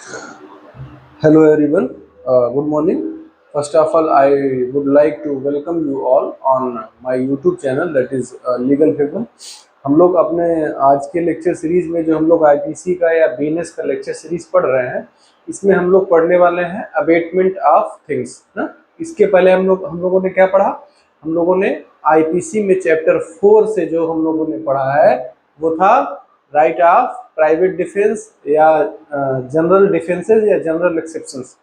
Hello everyone, good morning. First of all, I would like to welcome you all on my YouTube channel that is Legal Heaven. हम लोग अपने आज के lecture series में जो हम लोग आईपीसी का या बीएनएस का लेक्चर सीरीज पढ़ रहे हैं, इसमें हम लोग पढ़ने वाले हैं अबेटमेंट ऑफ थिंग्स ना। इसके पहले हम लोगों ने क्या पढ़ा? हम लोगों ने आईपीसी में चैप्टर 4 से जो हम लोगों ने पढ़ा है वो था राइट ऑफ प्राइवेट डिफेंस या जनरल डिफेंसेस या जनरल एक्सेप्शंस।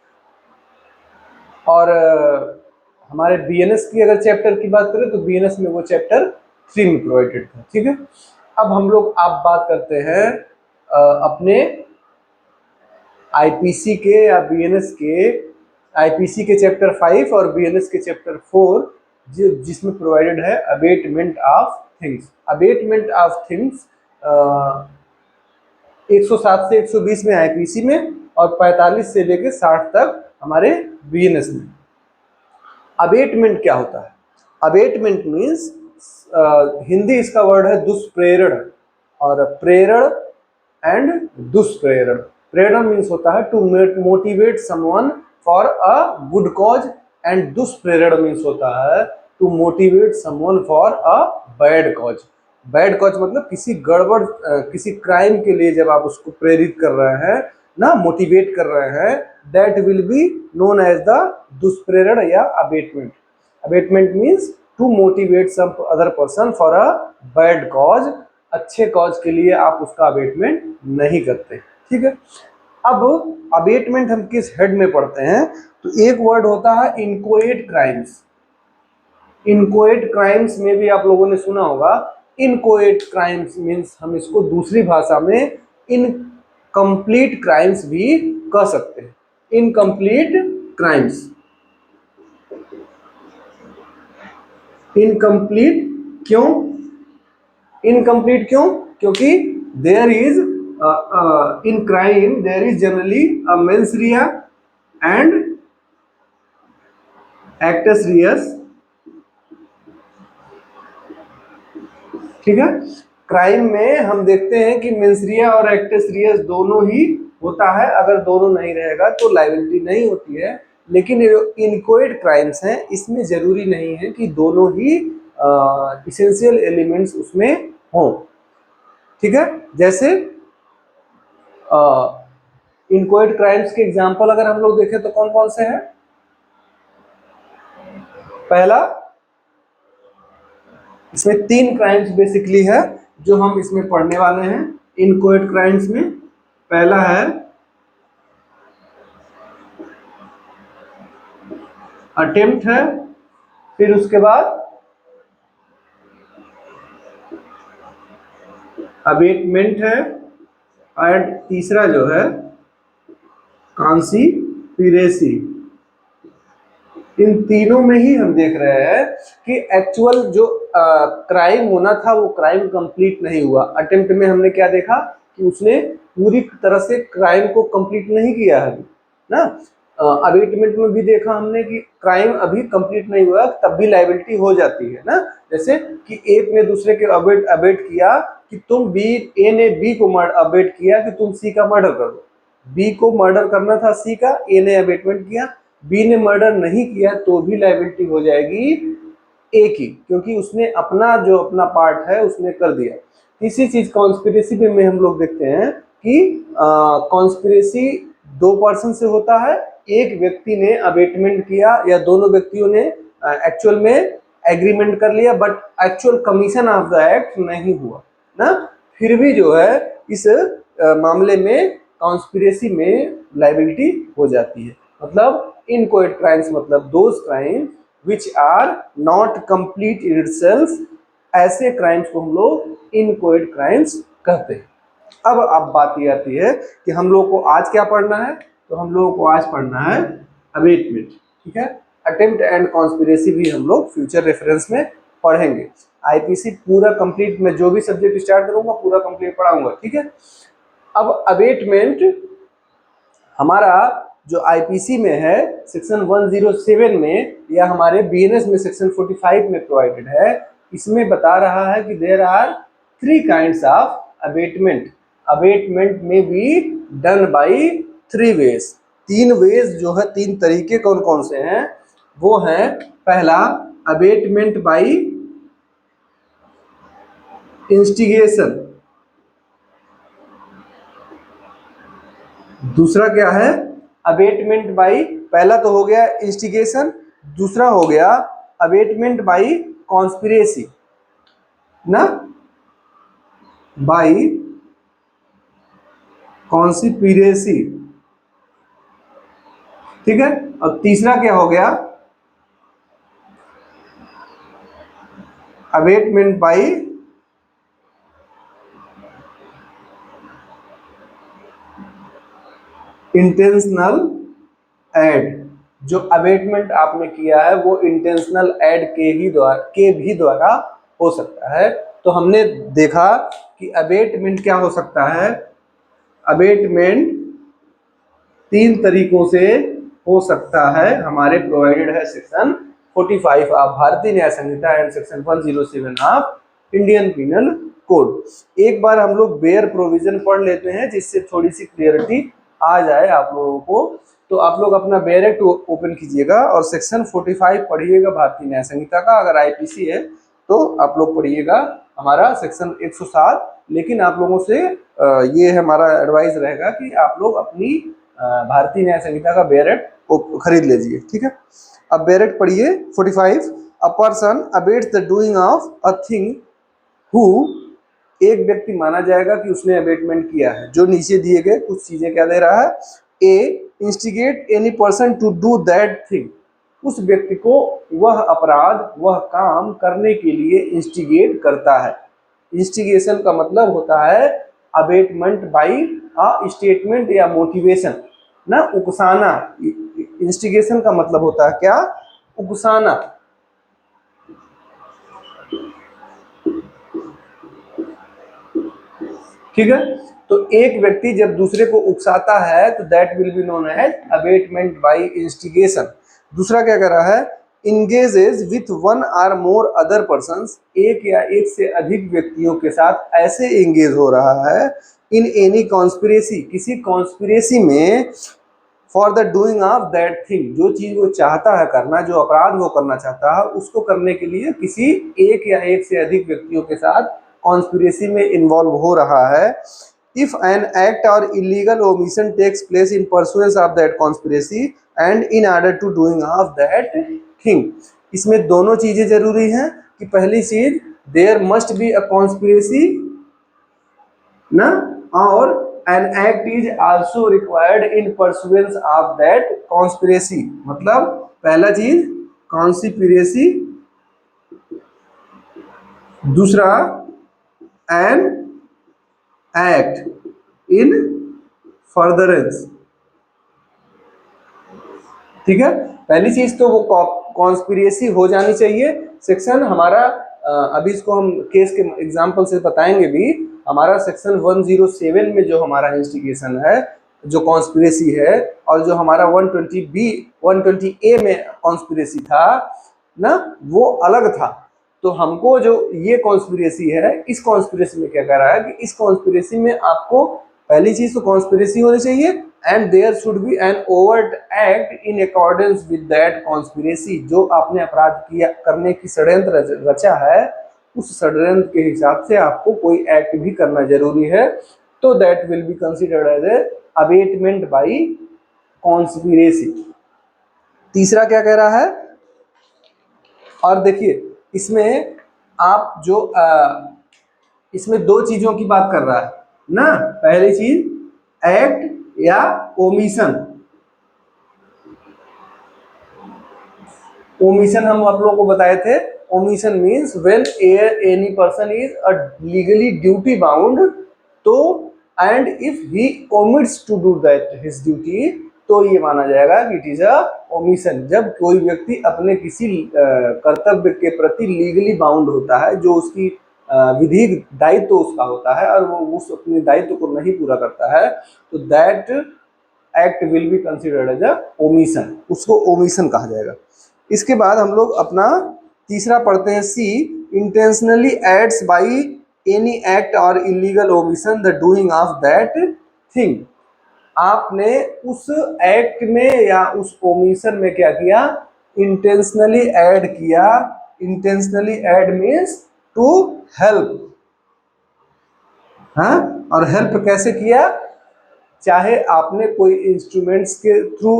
और हमारे बीएनएस की अगर चैप्टर की बात करें तो बीएनएस में वो चैप्टर 3 में प्रोवाइडेड था। ठीक है, अब हम लोग आप बात करते हैं अपने आईपीसी के या बीएनएस के, आईपीसी के चैप्टर 5 और बीएनएस के चैप्टर 4 जिसमें प्रोवाइडेड है abetment of things. Abetment of things 107 से 120 में आईपीसी में और 45 से लेकर 60 तक हमारे बीएनएस में। अबेटमेंट क्या होता है? अबेटमेंट मीन्स हिंदी इसका वर्ड है दुष्प्रेरण, और प्रेरण एंड दुष्प्रेरण। प्रेरण मीन्स होता है to motivate someone for a good cause, and दुष्प्रेरण मीन्स होता है to motivate someone for a bad cause. Bad cause मतलब किसी गड़बड़ किसी क्राइम के लिए जब आप उसको प्रेरित कर रहे हैं ना, मोटिवेट कर रहे हैं, that will be known as the दुष्प्रेरण या abetment. Abetment means to motivate some other person for a bad cause. अच्छे कॉज के लिए आप उसका अबेटमेंट नहीं करते। ठीक है, अब अबेटमेंट हम किस हेड में पढ़ते हैं? तो एक वर्ड होता है इनकोएट क्राइम्स। इनकोएट क्राइम्स में भी आप लोगों ने सुना होगा। इनकोएट क्राइम्स मीन्स हम इसको दूसरी भाषा में इनकम्प्लीट क्राइम्स भी कह सकते हैं। इनकम्प्लीट क्राइम्स, इनकम्प्लीट क्यों? इनकम्प्लीट क्यों? क्योंकि there is in crime there is generally a mens rea and actus reus. ठीक है, क्राइम में हम देखते हैं कि मेंस रिया और एक्टस रियस दोनों ही होता है। अगर दोनों नहीं रहेगा तो लायबिलिटी नहीं होती है। लेकिन इनकोएट क्राइम्स हैं, इसमें जरूरी नहीं है कि दोनों ही इसेंशियल एलिमेंट्स उसमें हों। ठीक है, जैसे इनकोएट क्राइम्स के एग्जांपल अगर हम लोग देखें तो कौन कौन से हैं? पहला, इसमें 3 क्राइम्स बेसिकली है जो हम इसमें पढ़ने वाले हैं इनकोएट क्राइम्स में। पहला है अटेम्प्ट है, फिर उसके बाद अबेटमेंट है, और तीसरा जो है कॉन्स्पिरेसी। इन तीनों में ही हम देख रहे हैं कि एक्चुअल जो क्राइम होना था वो क्राइम कंप्लीट नहीं हुआ। अटेम्प्ट में हमने क्या देखा कि उसने पूरी तरह से क्राइम को कंप्लीट नहीं किया है ना। अबेटमेंट में भी देखा हमने कि क्राइम अभी कंप्लीट नहीं हुआ तब भी लायबिलिटी हो जाती है ना। जैसे कि एक ने दूसरे के अबेट किया कि तुम ए ने बी को अबेट किया कि तुम सी का मर्डर कर दो। बी को मर्डर करना था सी का, ए ने अबेटमेंट किया। बी ने मर्डर नहीं किया तो भी लायबिलिटी हो जाएगी ए की, क्योंकि उसने अपना पार्ट है उसने कर दिया। इसी चीज कॉन्स्पिरेसी में हम लोग देखते हैं कि कॉन्स्पिरेसी 2 पर्सन से होता है। एक व्यक्ति ने अबेटमेंट किया या दोनों व्यक्तियों ने एक्चुअल में एग्रीमेंट कर लिया, but actual commission of the act नहीं हुआ ना। फिर भी जो है इस मामले में कॉन्स्पिरेसी में लायबिलिटी हो जाती है। मतलब इनकोएट क्राइम्स मतलब those crime which are not complete in itself, ऐसे क्राइम्स को हम लोग इनकोएट क्राइम्स कहते हैं। अब बात ये आती है कि हम लोग को आज क्या पढ़ना है? तो हम लोगों को आज पढ़ना है अबेटमेंट। ठीक है, अटेम्प्ट एंड कॉन्स्पिरेसी भी हम लोग फ्यूचर रेफरेंस में पढ़ेंगे। आईपीसी पूरा कंप्लीट, मैं जो भी सब्जेक्ट स्टार्ट करूंगा पूरा कंप्लीट पढ़ाऊंगा। ठीक है, अब अबेटमेंट हमारा जो आईपीसी में है सेक्शन 107 में या हमारे बीएनएस में सेक्शन 45 में प्रोवाइडेड है। इसमें बता रहा है कि there are 3 kinds of abetment. Abetment में be done by 3 ways. 3 ways जो है, 3 तरीके कौन कौन से हैं, वो हैं, पहला अबेटमेंट बाई इंस्टिगेशन, दूसरा क्या है, अबेटमेंट बाई, पहला तो हो गया इंस्टिगेशन, दूसरा हो गया अबेटमेंट बाई कॉन्स्पिरेसी ना, बाई कॉन्स्पिरेसी, ठीक है। और तीसरा क्या हो गया, अबेटमेंट बाई इंटेंशनल एड। जो अबेटमेंट आपने किया है वो इंटेंशनल एड के भी द्वारा हो सकता है। तो हमने देखा कि अबेटमेंट क्या हो सकता है, अबेटमेंट 3 तरीकों से हो सकता है, हमारे प्रोवाइडेड है section 45 of Bharatiya Nyaya Sanhita and section 107 of Indian penal code. एक बार हम लोग बेयर प्रोविजन पढ़ लेते हैं जिससे थोड़ी सी क्लियरिटी आ जाए आप लोगों को। तो आप लोग अपना बेयर एक्ट ओपन कीजिएगा और सेक्शन 45 पढ़िएगा भारतीय न्याय संहिता का। अगर आईपीसी है तो आप लोग पढ़िएगा हमारा सेक्शन 107। लेकिन आप लोगों से ये हमारा एडवाइस रहेगा कि आप लोग अपनी भारतीय न्याय संहिता का बेयर एक्ट खरीद लीजिए, ठीक है। अब बेयर एक्ट पढ़िए 45। A person abets the doing of a thing who, एक व्यक्ति माना जाएगा कि उसने अबेटमेंट किया है। जो नीचे दिए गए कुछ चीजें क्या दे रहा है, A instigate any person to do that thing, उस व्यक्ति को वह अपराध वह काम करने के लिए इंस्टिगेट करता है। इंस्टिगेशन का मतलब होता है अबेटमेंट बाई अ स्टेटमेंट या मोटिवेशन ना, उकसाना। इंस्टिगेशन का मतलब होता है क्या, उकसाना। ठीक है। तो एक व्यक्ति जब दूसरे को उकसाता है तो that will be known as abetment by instigation. दूसरा क्या कर रहा है, engages with one or more other persons, एक या एक से अधिक व्यक्तियों के साथ ऐसे इंगेज हो रहा है इन एनी कॉन्स्पिरेसी, किसी कॉन्स्पिरेसी में, for the doing of that thing, जो चीज वो चाहता है करना, जो अपराध वो करना चाहता है उसको करने के लिए किसी एक या एक से अधिक व्यक्तियों के साथ कॉन्स्पिरेसी में इन्वॉल्व हो रहा है। इफ एन एक्ट और illegal omission takes place in pursuance of that conspiracy and in order to doing of that thing. इसमें दोनों चीजें जरूरी हैं कि पहली चीज there must be a conspiracy ना, और an act is also required in pursuance of that conspiracy। मतलब पहला चीज कॉन्स्पिरेसी, दूसरा an act in furtherance, ठीक है। पहली चीज तो वो कॉन्स्पिरेसी हो जानी चाहिए। सेक्शन हमारा अभी इसको हम केस के एग्जांपल से बताएंगे भी। हमारा सेक्शन 107 में जो हमारा इंस्टिगेशन है, जो कॉन्स्पिरेसी है, और जो हमारा 120A में कॉन्स्पिरेसी था ना, वो अलग था। तो हमको जो ये कॉन्स्पिरेसी है, इस कॉन्स्पिरेसी में क्या कह रहा है कि इस कॉन्स्पिरेसी में आपको पहली चीज तो कॉन्स्पिरेसी होनी चाहिए and there should be an overt act in accordance with that conspiracy. जो आपने अपराध किया करने की षड्यंत्र रचा है, उस षड्यंत्र के हिसाब से आपको कोई एक्ट भी करना जरूरी है। तो that will be considered as a abetment by conspiracy. तीसरा क्या कह रहा है, और देखिए इसमें आप जो इसमें दो चीजों की बात कर रहा है ना। पहली चीज एक्ट या ओमिशन। ओमिशन हम आप लोगों को बताए थे, omission means when any person is a legally duty bound, तो and if he omits to do that his duty, तो ये माना जाएगा कि इट इज अ ओमिशन। जब कोई व्यक्ति अपने किसी कर्तव्य के प्रति लीगली बाउंड होता है, जो उसकी विधिक दायित्व उसका होता है, और वो उस अपने दायित्व को नहीं पूरा करता है, तो that act will be considered as a omission, उसको ओमिशन कहा जाएगा। इसके बाद हम लोग अपना तीसरा पढ़ते हैं, C intentionally aids by any act और illegal omission the doing of that thing. आपने उस एक्ट में या उस ओमिशन में क्या किया, इंटेंशनली ऐड किया। Intentionally aid means to help. हाँ, और हेल्प कैसे किया, चाहे आपने कोई इंस्ट्रूमेंट्स के थ्रू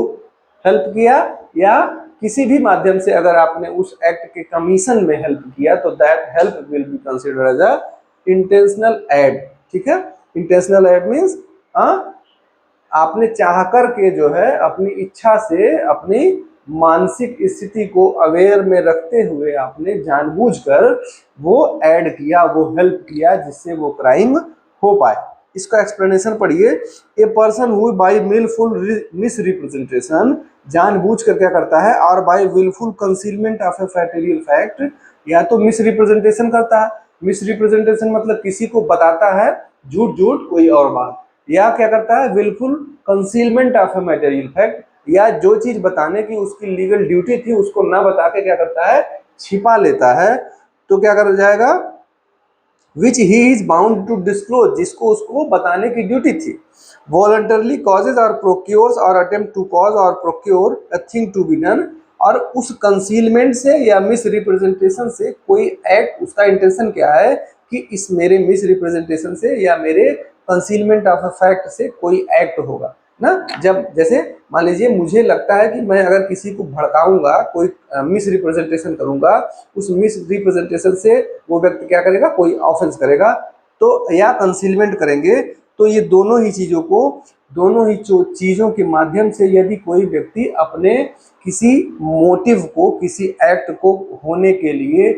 हेल्प किया या किसी भी माध्यम से अगर आपने उस एक्ट के कमीशन में हेल्प किया तो that help will be considered as a intentional aid. ठीक है, इंटेंशनल ऐड मीन्स आपने चाह कर के जो है अपनी इच्छा से अपनी मानसिक स्थिति को अवेयर में रखते हुए आपने जानबूझकर वो ऐड किया, वो हेल्प किया जिससे वो क्राइम हो पाए। इसका एक्सप्लेनेशन पढ़िए। A person who by wilful misrepresentation, जानबूझ कर क्या करता है, और by wilful concealment of a material fact, या तो मिस रिप्रेजेंटेशन करता है। मिस रिप्रेजेंटेशन मतलब किसी को बताता है झूठ झूठ कोई और बात, या क्या करता है wilful concealment of a material fact, या जो चीज बताने की उसकी लीगल ड्यूटी थी उसको ना बता के क्या करता है, छिपा लेता है। तो क्या कर जाएगा, which he is bound to disclose, जिसको उसको बताने की ड्यूटी थी। वॉलंटरली कॉजेज और प्रोक्योर्स और अटेम्प्ट टू कॉज और procure a thing to be done, और उस कंसीलमेंट से या मिस रिप्रेजेंटेशन से कोई एक्ट, उसका इंटेंशन क्या है कि इस मेरे मिस रिप्रेजेंटेशन से या मेरे कंसीलमेंट ऑफ अ फैक्ट से कोई एक्ट होगा ना। जब जैसे मान लीजिए मुझे लगता है कि मैं अगर किसी को भड़काऊंगा, कोई मिस रिप्रेजेंटेशन करूंगा, उस मिस रिप्रेजेंटेशन से वो व्यक्ति क्या करेगा, कोई ऑफेंस करेगा, तो या कंसीलमेंट करेंगे। तो ये दोनों ही चीजों को, दोनों ही चीजों के माध्यम से यदि कोई व्यक्ति अपने किसी मोटिव को, किसी एक्ट को होने के लिए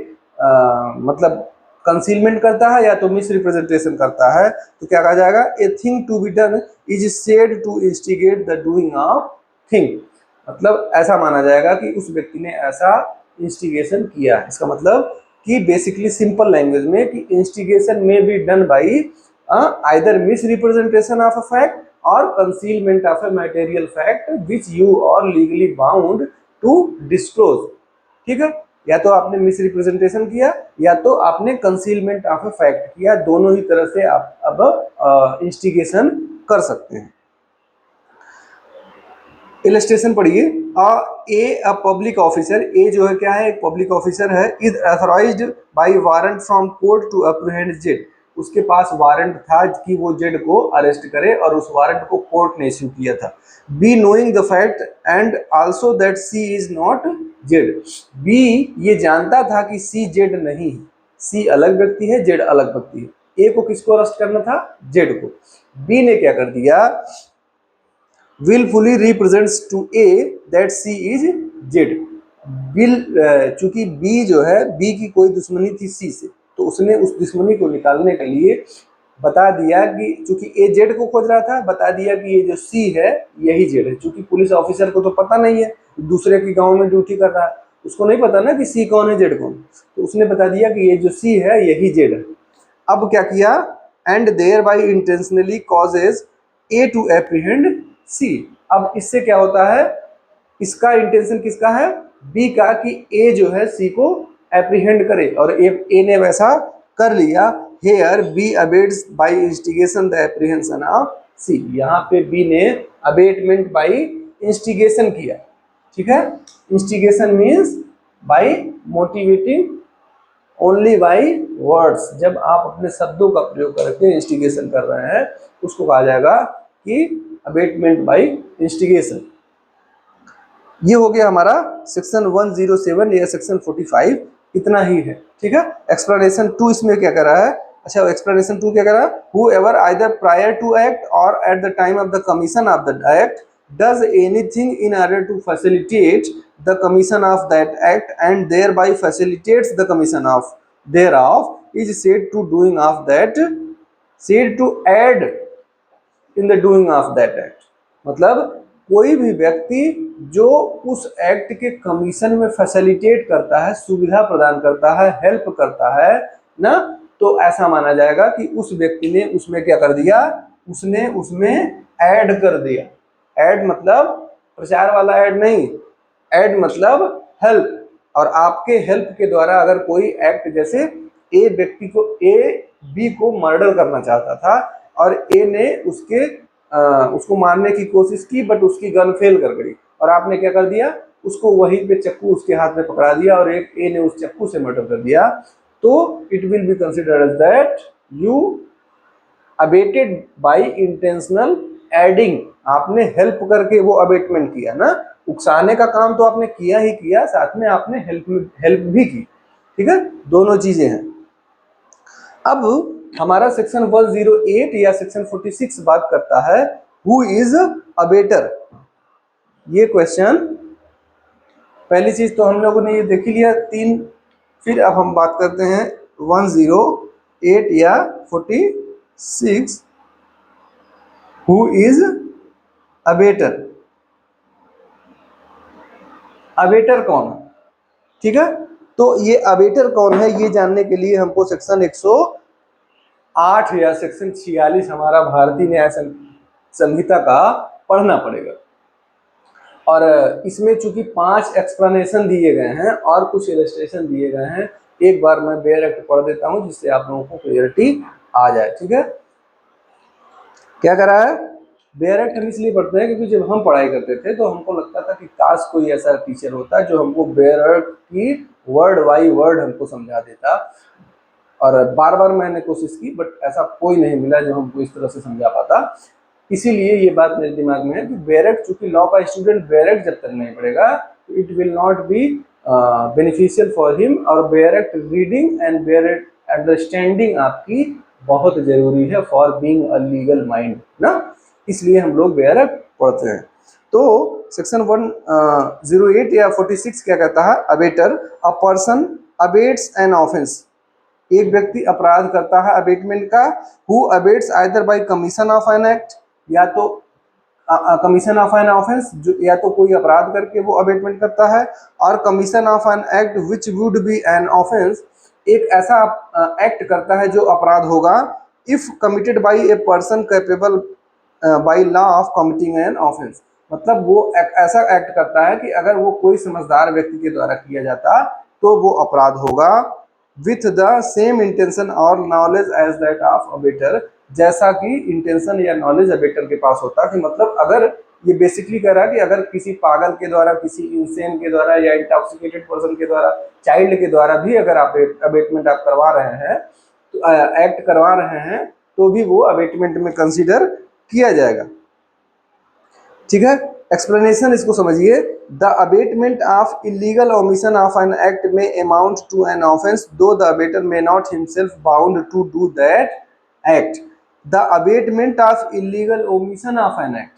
मतलब कंसीलमेंट करता है या तो मिस रिप्रेजेंटेशन करता है, तो क्या कहा जाएगा, a thing to be done is said to instigate the doing of thing. मतलब ऐसा माना जाएगा कि उस व्यक्ति ने ऐसा इंस्टिगेशन किया है। इसका मतलब कि बेसिकली सिंपल लैंग्वेज में कि इंस्टिगेशन में be done by either misrepresentation of a fact और concealment of a material fact which you are legally bound to disclose. ठीक है, या तो आपने मिस रिप्रेजेंटेशन किया या तो आपने कंसीलमेंट ऑफ अ फैक्ट किया, दोनों ही तरह से आप अब इंस्टिगेशन कर सकते हैं। इलस्ट्रेशन पढ़िए। अ पब्लिक ऑफिसर, ए जो है क्या है, एक पब्लिक ऑफिसर है, is authorized by warrant from court to apprehend Z, उसके पास वारंट था कि वो जेड को अरेस्ट करे और उस वारंट को कोर्ट ने इश्यू किया था। B knowing the fact and also that C is not Z, B ये जानता था कि सी जेड नहीं है, सी अलग व्यक्ति है, जेड अलग व्यक्ति है। ए को किसको अरेस्ट करना था, जेड को। बी ने क्या कर दिया, willfully represents to A that C is Z। Bill चूंकि B जो है, B की कोई दुश्मनी थी C से, तो उसने उस दुश्मनी को निकालने के लिए बता दिया कि चूंकि A Z को खोज रहा था, बता दिया कि ये जो C है यही Z है। चूंकि पुलिस ऑफिसर को तो पता नहीं है, दूसरे के गांव में ड्यूटी कर रहा है, उसको नहीं पता ना कि C कौन है Z कौन, तो उसने बता दिया कि ये जो C है यही Z है। अब क्या किया, and thereby intentionally causes A to apprehend C। अब इससे क्या होता है, इसका इंटेंशन किसका है, बी का, कि ए जो है सी को एप्रीहेंड करे, और ए ने वैसा कर लिया। Here B abets by instigation the apprehension of C, यहाँ पे बी ने अबेटमेंट बाय इंस्टिगेशन किया। ठीक है, instigation means by motivating only by words, जब आप अपने शब्दों का प्रयोग करके इंस्टिगेशन कर रहे हैं उसको कहा जाएगा कि अबेटमेंट बाय इंस्टिगेशन। ये हो गया हमारा सेक्शन 107 या सेक्शन 45, इतना ही है। ठीक है, एक्सप्लेनेशन 2 इसमें क्या कर रहा है, अच्छा एक्सप्लेनेशन 2 क्या कर रहा है, whoever either prior to act or at the time of the commission of the act does anything in order to facilitate the commission of that act and thereby facilitates the commission of thereof is said to doing of that, said to add in the doing of that act। मतलब कोई भी व्यक्ति जो उस act के commission में facilitate करता है, सुविधा प्रदान करता है, हेल्प करता है ना, तो ऐसा माना जाएगा कि उस व्यक्ति ने उसमें क्या कर दिया, उसने उसमें ऐड कर दिया। ऐड मतलब प्रचार वाला ऐड नहीं, ऐड मतलब हेल्प। और आपके हेल्प के द्वारा अगर कोई एक्ट, जैसे ए व्यक्ति को, ए बी को मर्डर करना चाहता था और ए ने उसके उसको मारने की कोशिश की, बट उसकी गन फेल कर गई और आपने क्या कर दिया, उसको वहीं पे चक्कू उसके हाथ में पकड़ा दिया और एक ए ने उस चक्कू से मर्डर कर दिया, तो it will be considered that you abetted bye intentional adding, आपने हेल्प करके वो अबेटमेंट किया ना, उकसाने का काम तो आपने किया ही किया, साथ में आपने हेल्प भी की, ठीक है, दोनों चीजें हैं। अब हमारा सेक्शन 108 या सेक्शन 46 बात करता है हु इज अबेटर। ये क्वेश्चन, पहली चीज तो हम लोगों ने ये देख ही लिया तीन, फिर अब हम बात करते हैं 108 या 46 हु इज अबेटर। अबेटर कौन है, ठीक है, तो ये अबेटर कौन है ये जानने के लिए हमको सेक्शन 108 या सेक्शन 46 हमारा भारतीय न्याय संहिता का पढ़ना पड़ेगा। और इसमें चूंकि 5 एक्सप्लेनेशन दिए गए हैं और कुछ इलस्ट्रेशन दिए गए हैं, एक बार मैं बेयर एक्ट पढ़ देता हूं जिससे आप लोगों को क्लियरिटी आ जाए, ठीक है। क्या करा है, बेयर एक्ट हम इसलिए पढ़ते हैं क्योंकि जब हम पढ़ाई करते थे तो हमको लगता था कि काश कोई ऐसा टीचर होता जो हमको बेयर एक्ट की वर्ड बाई वर्ड हमको समझा देता, और बार बार मैंने कोशिश की बट ऐसा कोई नहीं मिला जो हमको इस तरह से समझा पाता। इसीलिए ये बात मेरे दिमाग में है कि बेयर एक्ट, चूंकि लॉ का स्टूडेंट बेयर एक्ट जब तक नहीं पढ़ेगा तो it will not be beneficial for him, और bare act reading and bare act understanding आपकी बहुत जरूरी है for being a legal mind ना, इसलिए हम लोग बेयर एक्ट पढ़ते हैं। तो सेक्शन 108 या 46 क्या कहता है, abettor, a person abets an offence, एक व्यक्ति अपराध करता है अबेटमेंट का, who abets either bye commission of an act, या तो कमीशन ऑफ एन ऑफेंस, या तो कोई अपराध करके वो अबेटमेंट करता है, और commission of an act which would be an offence, एक ऐसा एक्ट करता है जो अपराध होगा, if committed by a person capable by law of committing an offence, मतलब वो एक ऐसा एक्ट करता है कि अगर वो कोई समझदार व्यक्ति के द्वारा किया जाता तो वो अपराध होगा, विथ द सेम इंटेंशन और knowledge as that of abettor, जैसा कि इंटेंशन या नॉलेज अबेटर के पास होता, कि मतलब अगर ये बेसिकली कह रहा है कि अगर किसी पागल के द्वारा, किसी इंसेन के द्वारा या इंटॉक्सिकेटेड पर्सन के द्वारा, चाइल्ड के द्वारा भी अगर आप अबेटमेंट आप करवा रहे हैं, तो एक्ट करवा रहे हैं, तो भी वो अबेटमेंट में कंसीडर किया जाएगा, ठीक है। एक्सप्लेनेशन इसको समझिए, the abetment of illegal omission of an act may amount to an offence though the abettor may not himself bound to do that act. The abetment of illegal omission of an act,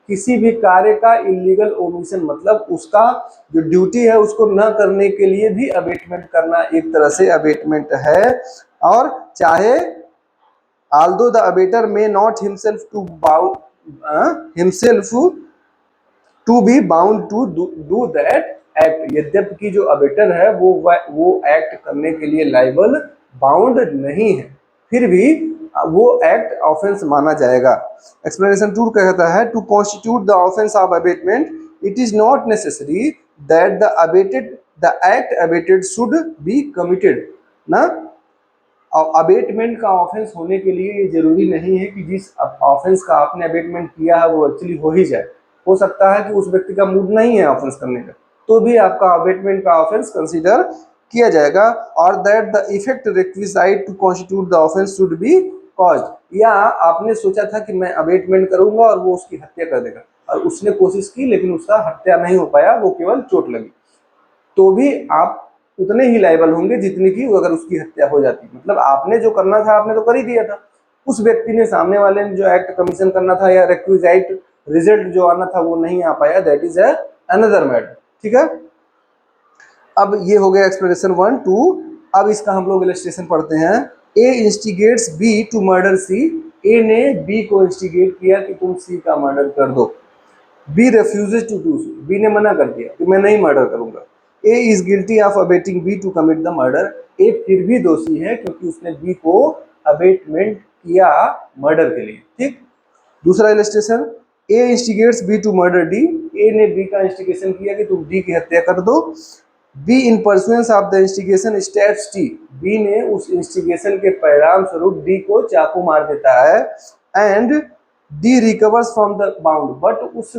किसी भी कार्य का illegal omission मतलब उसका जो duty है उसको न करने के लिए भी अबेटमेंट करना एक तरह से अबेटमेंट है, और चाहे although the abater may not himself to himself to be bound to do that act, यद्यपि जो अबेटर है वो एक्ट करने के लिए लाइबल बाउंड नहीं है, फिर भी वो एक्ट ऑफेंस माना जाएगा। एक्सप्लेनेशन 2 कहता है, to constitute the offence of abetment it is not necessary that the act abetted should be committed ना, अबेटमेंट का ऑफेंस होने के लिए ये जरूरी नहीं है कि जिस ऑफेंस का आपने अबेटमेंट किया है वो एक्चुअली हो ही जाए, हो सकता है कि उस व्यक्ति का मूड नहीं है ऑफेंस करने का, तो भी आपका अबेटमेंट का ऑफेंस कंसीडर किया जाएगा, और that the effect requisite to constitute the offence should be caused, या आपने सोचा था कि मैं अबेटमेंट करूंगा और वो उसकी हत्या कर देगा, और उसने कोशिश की लेकिन उसका हत्या नहीं हो पाया, वो केवल चोट लगी, तो भी आप उतने ही लायबल होंगे जितनी की अगर उसकी हत्या हो जाती, मतलब आपने जो करना था आपने तो कर ही दिया था, उस व्यक्ति ने, सामने वाले ने जो एक्ट कमीशन करना था या रिक्विजाइट रिजल्ट जो आना था वो नहीं आ पाया, दैट इज अनदर मैटर, ठीक है। अब ये हो गया एक्सप्लेनेशन 1 2, अब इसका हम लोग इलस्ट्रेशन पढ़ते हैं। ए इंस्टिगेट्स बी टू मर्डर सी, ए ने बी को इंस्टिगेट किया कि तुम सी का मर्डर कर दो, B refuses to do so, B ने मना कर दिया कि मैं नहीं मर्डर करूंगा। A is guilty of abetting B to commit the murder, A फिर भी दोषी है क्योंकि उसने बी को अबेटमेंट किया मर्डर के लिए, ठीक। दूसरा illustration, A instigates B to murder D, A ने बी का इंस्टिगेशन किया कि तुम डी की हत्या कर दो, B in pursuance of the instigation stabs T, B ने उस इंस्टिगेशन के परिणाम स्वरूप डी को चाकू मार देता है, and D recovers from the bound, but उस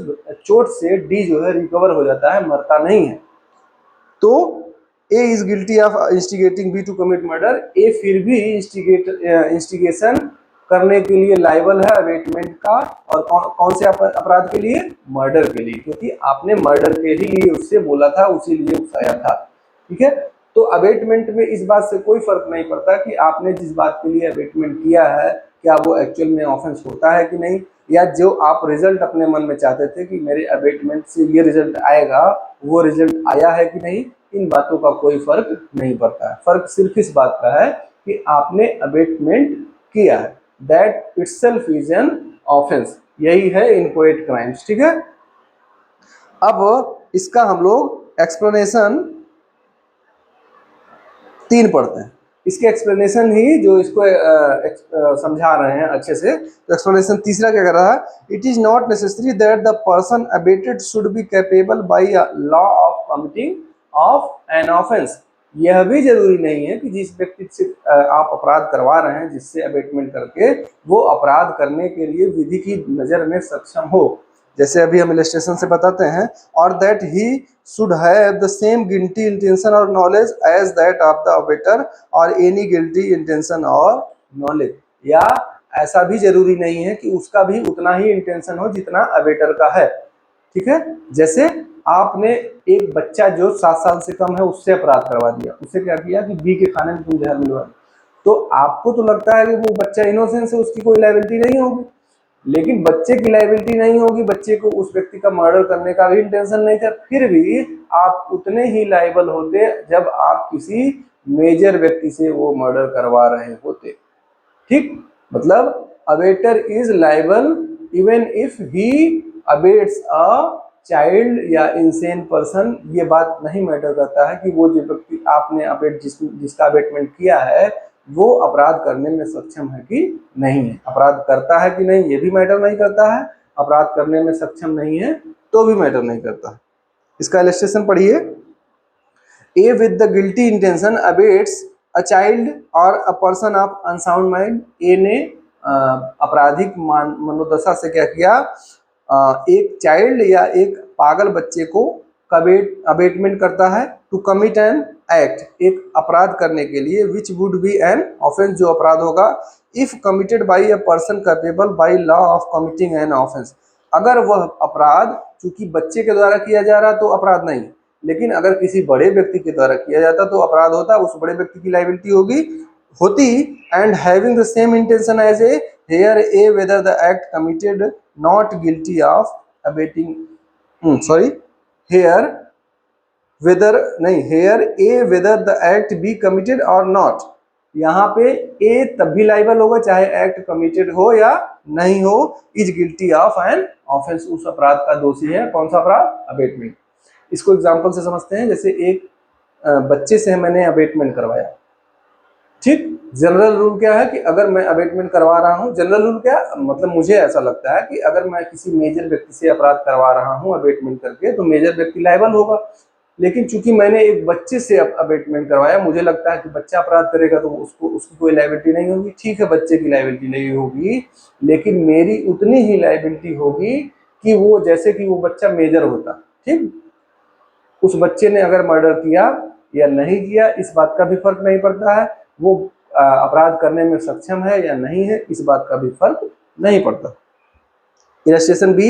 चोट से डी जो है रिकवर हो जाता है, मरता नहीं है। तो A is guilty of instigating B to commit murder, A फिर भी इंस्टिगेशन करने के लिए लाइबल है अबेटमेंट का, और कौन से अपराध के लिए? मर्डर के लिए, क्योंकि आपने मर्डर के ही लिए उससे बोला था, उसी लिए उकसाया था। ठीक है, तो अबेटमेंट में इस बात से कोई फर्क नहीं पड़ता कि आपने जिस बात के लिए अबेटमेंट किया है क्या वो एक्चुअल में ऑफेंस होता है कि नहीं, या जो आप रिजल्ट अपने मन में चाहते थे कि मेरे अबेटमेंट से ये रिजल्ट आएगा, वो रिजल्ट आया है कि नहीं, इन बातों का कोई फर्क नहीं पड़ता है। फर्क सिर्फ इस बात का है कि आपने अबेटमेंट किया है, that itself is an offence. यही है इनकोएट क्राइम्स। ठीक है, अब इसका हम लोग एक्सप्लेनेशन 3 पढ़ते हैं। इसके एक्सप्लेनेशन ही जो इसको समझा रहे हैं अच्छे से। तो एक्सप्लेनेशन तीसरा क्या कर रहा है? It is not necessary that the person abetted should be capable by a law of committing of an offence. यह भी जरूरी नहीं है कि जिस व्यक्ति से आप अपराध करवा रहे हैं, जिससे अबेटमेंट करके, वो अपराध करने के लिए विधि की नज़र में सक्षम हो। जैसे अभी हम इलस्ट्रेशन से बताते हैं, और that he should have the same guilty intention or knowledge as that of the abetter or any guilty intention or knowledge। या ऐसा भी जरूरी नहीं है कि उसका भी उतना ही इंटेंशन हो जितना अबेटर का है। ठीक है, जैसे आपने एक बच्चा जो 7 साल से कम है उससे अपराध करवा दिया, उससे क्या किया कि बी के खाने में तुम जहर मिलवा, तो आपको तो लगता है कि वो बच्चा इनोसेंस है, उसकी कोई लायबिलिटी नहीं होगी, लेकिन बच्चे की लायबिलिटी नहीं होगी, बच्चे को उस व्यक्ति का मर्डर करने का भी इंटेंशन नहीं था, फिर भी आप उतने ही लायबल होते जब आप किसी मेजर व्यक्ति से वो मर्डर करवा रहे होते। ठीक, मतलब abettor is liable even if he abets a child या इंसेन पर्सन। ये बात नहीं मैटर करता है कि वो जो व्यक्ति आपने अबेट जिसका अबेटमेंट किया है वो अपराध करने में सक्षम है कि नहीं है, अपराध करता है कि नहीं ये भी मैटर नहीं करता है, अपराध करने में सक्षम नहीं है तो भी मैटर नहीं करता है। इसका इलस्ट्रेशन पढ़िए। A with the guilty intention abets a child और a person of unsound mind. A ने आपराधिक मनोदशा से क्या किया? एक चाइल्ड या एक पागल बच्चे को अबेटमेंट करता है टू कमिट एन एक्ट, एक अपराध करने के लिए, which would be an offence, जो अपराध होगा, if committed by a person capable by law of committing an offence. अगर वह अपराध चूंकि बच्चे के द्वारा किया जा रहा तो अपराध नहीं, लेकिन अगर किसी बड़े व्यक्ति के द्वारा किया जाता तो अपराध होता, उस बड़े व्यक्ति की लायबिलिटी होती। And having the same intention as A, here A whether the act committed not guilty of abetting, sorry, here whether नहीं, here A whether the act B committed और नॉट। यहाँ पे ए तब भी लाइबल होगा चाहे एक्ट कमिटेड हो या नहीं हो, is guilty of an offence, उस अपराध का दोषी है। कौन सा अपराध? अबेटमेंट। इसको एग्जांपल से समझते हैं। जैसे एक बच्चे से मैंने अबेटमेंट करवाया, ठीक, जनरल रूल क्या है कि अगर मैं अबेटमेंट करवा रहा हूँ, जनरल रूल क्या मतलब, मुझे ऐसा लगता है कि अगर मैं किसी मेजर व्यक्ति से अपराध करवा रहा हूँ अबेटमेंट करके तो मेजर व्यक्ति लायबल होगा, लेकिन चूंकि मैंने एक बच्चे से अबेटमेंट करवाया, मुझे लगता है कि बच्चा अपराध करेगा तो उसकी कोई लायबिलिटी नहीं होगी। ठीक है, बच्चे की लायबिलिटी नहीं होगी, लेकिन मेरी उतनी ही लायबिलिटी होगी कि वो, जैसे कि वो बच्चा मेजर होता। ठीक, उस बच्चे ने अगर मर्डर किया या नहीं किया इस बात का भी फर्क नहीं पड़ता है, वो अपराध करने में सक्षम है या नहीं है इस बात का भी फर्क नहीं पड़ता। Illustration B,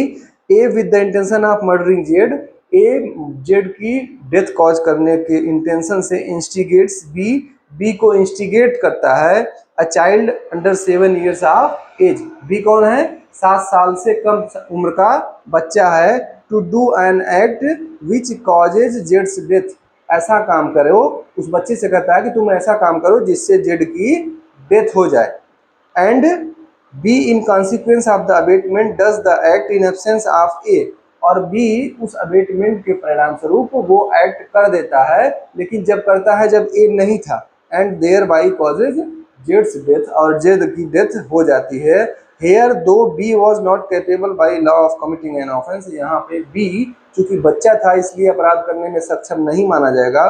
A with the intention of murdering Z, A Z की डेथ कॉज करने के इंटेंशन से इंस्टिगेट्स बी, बी को इंस्टिगेट करता है a child under 7 years of age. B कौन है? 7 साल से कम उम्र का बच्चा है। To do an act which causes जेड्स डेथ, ऐसा काम करो, उस बच्चे से कहता है कि तुम ऐसा काम करो जिससे जेड की डेथ हो जाए। And B in consequence of the abetment does the act in absence of A, और बी उस अबेटमेंट के परिणाम स्वरूप वो एक्ट कर देता है, लेकिन जब करता है जब ए नहीं था। एंड देयर बाई कॉजेज जेड्स डेथ, और जेड की डेथ हो जाती है। Here though B was not capable by law of committing an offence, यहाँ पे बी चूंकि बच्चा था इसलिए अपराध करने में सक्षम नहीं माना जाएगा।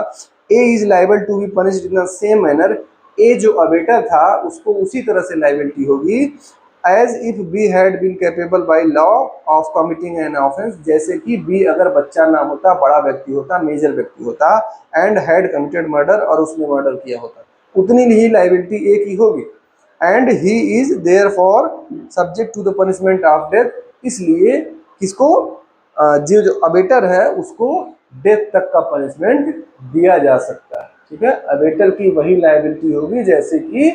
A is liable to be punished in the same manner, A जो अबेटर था उसको उसी तरह से लाइबिलिटी होगी as if B had been capable by law of committing an offence, जैसे कि बी अगर बच्चा ना होता, बड़ा व्यक्ति होता, मेजर व्यक्ति होता, एंड हैड कमिटेड मर्डर, और उसने मर्डर किया होता, उतनी ही लाइबिलिटी ए की होगी। And he is therefore subject to the punishment of death, इसलिए किसको, जो अबेटर है उसको डेथ तक का पनिशमेंट दिया जा सकता है। ठीक है, अबेटर की वही लायबिलिटी होगी जैसे कि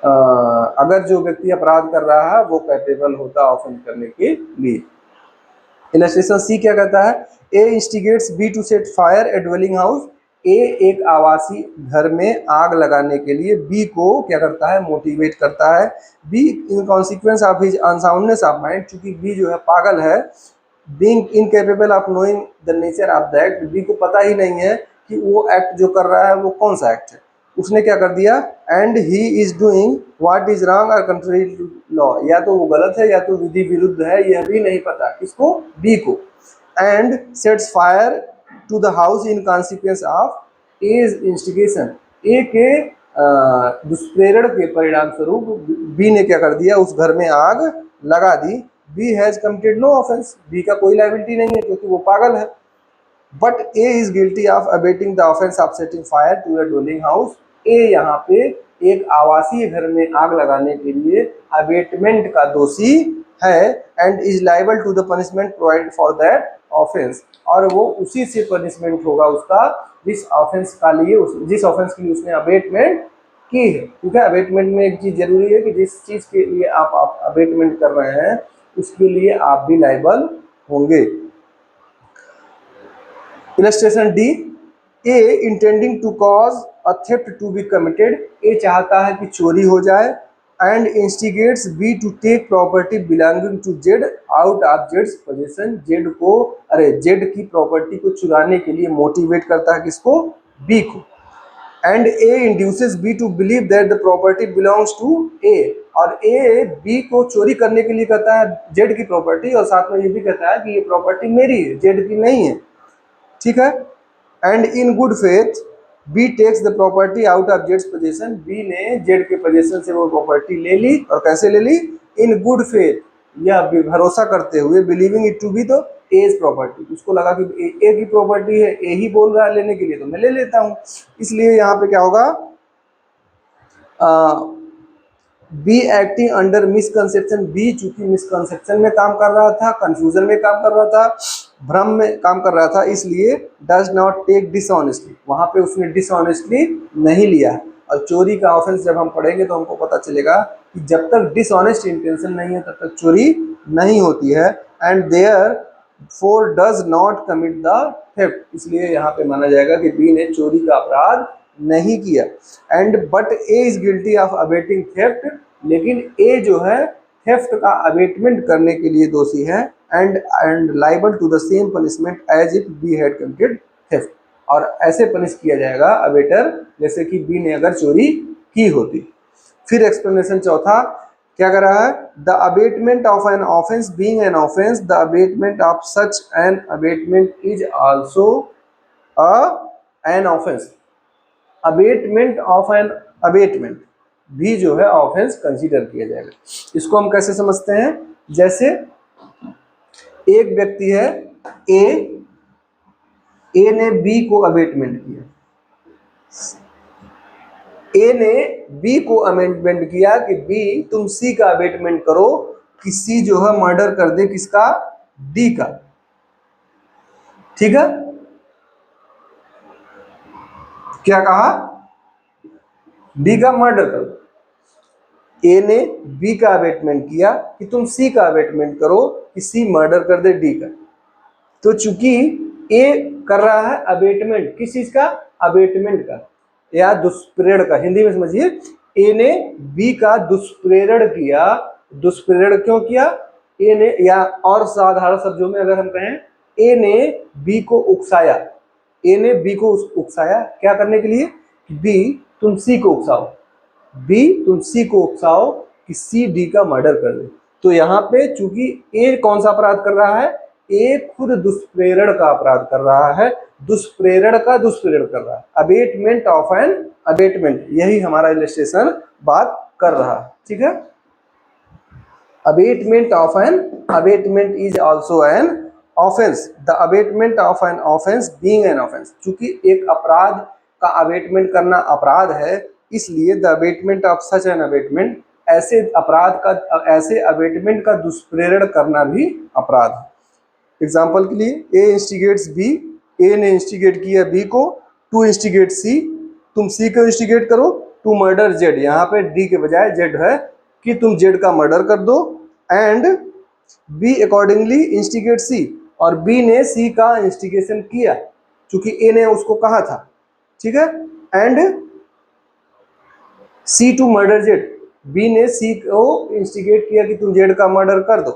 अगर जो व्यक्ति अपराध कर रहा है वो कैपेबल होता ऑफेंस करने के लिए। इलस्ट्रेशन सी क्या कहता है, A instigates B to set fire a dwelling house, A एक आवासीय घर में आग लगाने के लिए बी को क्या करता है, मोटिवेट करता है। B in consequence of his unsoundness of mind, चूंकि बी जो है पागल है, being incapable of knowing the nature of the act, B को पता ही नहीं है कि वो एक्ट जो कर रहा है वो कौन सा एक्ट है, उसने क्या कर दिया, and he is doing what is wrong और कंट्री टू लॉ, या तो वो गलत है या तो विधि विरुद्ध है, यह भी नहीं पता किसको, बी को। And sets fire to the house in consequence of as instigation, A के दुष्प्रेरण के परिणाम स्वरूप बी ने क्या कर दिया, उस घर में आग लगा दी। B has committed no offence, B का कोई लायबिलिटी नहीं है क्योंकि वो पागल है। But A is guilty of abetting the offence of setting fire to a dwelling house, A यहाँ पे एक आवासीय घर में आग लगाने के लिए अबेटमेंट का दोषी है, and is liable to the punishment provided for that offence, और वो उसी से पनिशमेंट होगा उसका जिस ऑफेंस के लिए उसने अबेटमेंट की है। ठीक है, अबेटमेंट में एक चीज जरूरी है कि जिस चीज के लिए आप अबेटमेंट कर रहे हैं उसके लिए आप भी लाइबल होंगे। Illustration D, A intending to cause a theft to be committed, A चाहता है कि चोरी हो जाए, and instigates B to take property belonging to Z out of जेड्स पोजीशन, जेड की प्रॉपर्टी को चुराने के लिए मोटिवेट करता है किसको, बी को। And A induces B to believe that the property belongs to A, और ए बी को चोरी करने के लिए कहता है जेड की प्रॉपर्टी, और साथ में ये भी कहता है कि ये प्रॉपर्टी मेरी है, जेड की नहीं है। ठीक है, and in good faith B takes the property out of जेड्स पोजीशन, बी ने जेड के पोजीशन से वो प्रॉपर्टी ले ली, और कैसे ले ली, इन गुड फेथ, या भरोसा करते हुए, believing it to be the A's property, उसको लगा कि ए की प्रॉपर्टी है, ए ही बोल रहा है लेने के लिए तो मैं ले लेता हूं, इसलिए यहाँ पे क्या होगा, B acting under misconception, B चूंकि मिसकंसेप्शन में काम कर रहा था, कंफ्यूजन में काम कर रहा था, भ्रम में काम कर रहा था, इसलिए डज नॉट टेक डिसऑनेस्टली, वहां पे उसने डिसऑनेस्टली नहीं लिया। और चोरी का ऑफेंस जब हम पढ़ेंगे तो हमको पता चलेगा कि जब तक डिसऑनेस्ट इंटेंशन नहीं है तब तक चोरी नहीं होती है। And therefore does not commit the theft, इसलिए यहाँ पे माना जाएगा कि बी ने चोरी का अपराध नहीं किया। And but A is guilty of abetting theft, लेकिन ए जो है थेफ्ट का अबेटमेंट करने के लिए दोषी है, and liable to the same punishment as if B had committed theft, और ऐसे पनिश किया जाएगा अबेटर जैसे कि बी ने अगर चोरी की होती। फिर एक्सप्लेनेशन चौथा क्या कर रहा है, the abetment of an offence being an offence, the abetment of such an abetment is also an offence, abetment of an abetment भी जो है ऑफेंस कंसीडर किया जाएगा। इसको हम कैसे समझते हैं, जैसे एक व्यक्ति है ए ने बी को अबेटमेंट किया, ए ने बी को अमेंडमेंट किया कि बी तुम सी का अबेटमेंट करो कि सी जो है मर्डर कर दे किसका, डी का। ठीक है, क्या कहा, डी का मर्डर करो, ए ने बी का अबेटमेंट किया कि तुम सी का अबेटमेंट करो कि सी मर्डर कर दे डी का। तो चूंकि ए कर रहा है अबेटमेंट किस चीज का, अबेटमेंट का या दुष्प्रेरण का, हिंदी में समझिए, ए ने बी का दुष्प्रेरण किया, दुष्प्रेरण क्यों किया, ए ने, या और साधारण शब्दों में अगर हम कहें, ए ने बी को उकसाया, ए ने बी को उकसाया क्या करने के लिए, बी तुम सी को उकसाओ, बी तुम सी को उकसाओ कि सी डी का मर्डर कर दे। तो यहाँ पे चूंकि ए कौन सा अपराध कर रहा है, ए खुद दुष्प्रेरण का अपराध कर रहा है, दुष्प्रेरण का दुष्प्रेरण कर रहा है, अबेटमेंट ऑफ एन अबेटमेंट, यही हमारा इलस्ट्रेशन बात कर रहा है। ठीक है, abetment is also an offence, the abetment of an offence being an offence. चूंकि एक अपराध का अबेटमेंट करना अपराध है, इसलिए the abetment of such an abetment, ऐसे अपराध का, ऐसे अबेटमेंट का दुष्प्रेरण करना भी अपराध है। एग्जाम्पल के लिए, ए इंस्टिगेट्स बी, ए ने इंस्टिगेट किया बी को टू इंस्टिगेट सी, तुम सी को इंस्टिगेट करो टू मर्डर जेड, यहाँ पे डी के बजाय जेड है कि तुम जेड का मर्डर कर दो। एंड बी अकॉर्डिंगली इंस्टिगेट सी, और बी ने सी का इंस्टिगेशन किया क्योंकि ए ने उसको कहा था, ठीक है। And C to murder Z, B ने सी को इंस्टिगेट किया कि तुम जेड का मर्डर कर दो,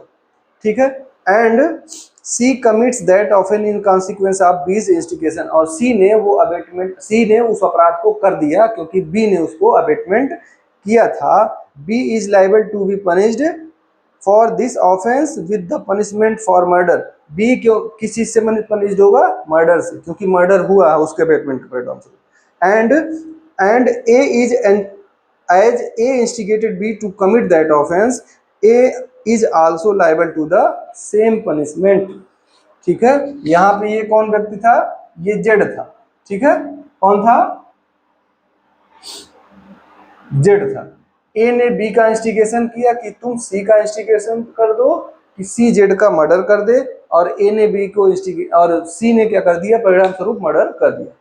ठीक है। And C commits that offence in consequence of B's instigation, और सी ने वो अबेटमेंट, सी ने उस अपराध को कर दिया क्योंकि बी ने उसको अबेटमेंट किया था। B is liable to be punished for this offence with the punishment for murder, B क्यों किस चीज से पनिश्ड होगा? मर्डर से, क्योंकि मर्डर हुआ है उसके अबेटमेंट के परिणाम से। And A is an as A instigated B to commit that offense, A is also liable to the same punishment, ठीक है। यहाँ पे ये कौन व्यक्ति था? ये जेड था, ठीक है। कौन था? जेड था। ए ने बी का इंस्टिगेशन किया कि तुम सी का इंस्टिगेशन कर दो कि सी जेड का मर्डर कर दे, और ए ने बी को और सी ने क्या कर दिया? परिणाम स्वरूप मर्डर कर दिया।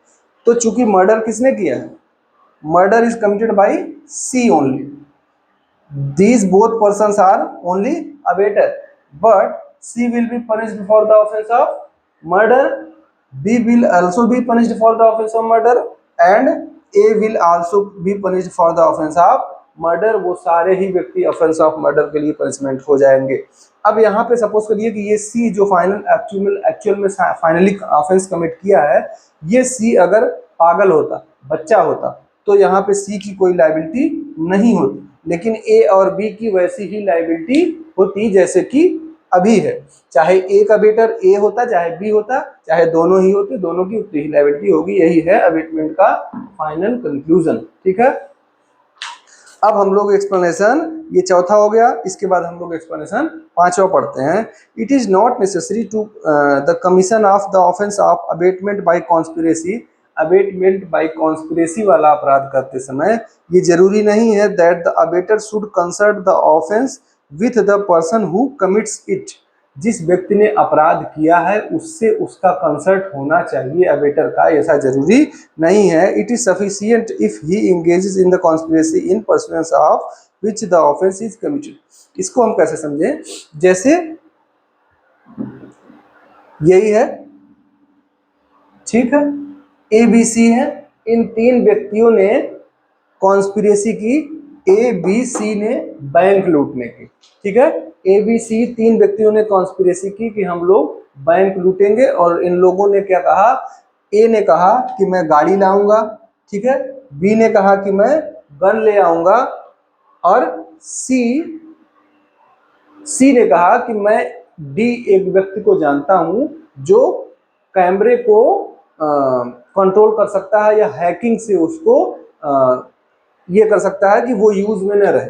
तो चूंकि मर्डर किसने किया है? Murder is committed by C only. These both persons are only abater, but C will be punished for the offense of murder. B will also be punished for the offense of murder, and A will also be punished for the offense of murder. वो सारे ही व्यक्ति offense of murder के लिए punishment हो जाएंगे। अब यहाँ पे सपोज करिए कि ये C जो एक्चुअल में फाइनली ऑफेंस कमिट किया है, ये C अगर पागल होता, बच्चा होता, तो यहाँ पे सी की कोई लाइबिलिटी नहीं होती, लेकिन ए और बी की वैसी ही लाइबिलिटी होती जैसे कि अभी है। चाहे ए का बेटर ए होता, चाहे बी होता, चाहे दोनों ही होते, दोनों की उतनी ही लाइबिलिटी होगी। यही है अबेटमेंट का फाइनल कंक्लूजन, ठीक है। अब हम लोग एक्सप्लेनेशन, ये चौथा हो गया, इसके बाद हम लोग एक्सप्लेनेशन पांचवा पढ़ते हैं। It is not necessary to the commission of the offence of abetment by conspiracy, abetment by conspiracy वाला अपराध करते समय ये जरूरी नहीं है that the abettor should consult the offence with the person who commits it, जिस व्यक्ति ने अपराध किया है उससे उसका कंसल्ट होना चाहिए अबेटर का, ऐसा जरूरी नहीं है। It is sufficient if he engages in the conspiracy in pursuance of which the offence is committed. इसको हम कैसे समझें? जैसे यही है, ठीक है, ए बी सी है, इन तीन व्यक्तियों ने कॉन्स्पिरेसी की, ए बी सी ने बैंक लूटने की, ठीक है। ए बी सी तीन व्यक्तियों ने कॉन्स्पिरेसी की कि हम लोग बैंक लूटेंगे, और इन लोगों ने क्या कहा? ए ने कहा कि मैं गाड़ी लाऊंगा, ठीक है। बी ने कहा कि मैं गन ले आऊंगा, और सी ने कहा कि मैं डी एक व्यक्ति को जानता हूं जो कैमरे को कंट्रोल कर सकता है या हैकिंग से उसको ये कर सकता है कि वो यूज में न रहे।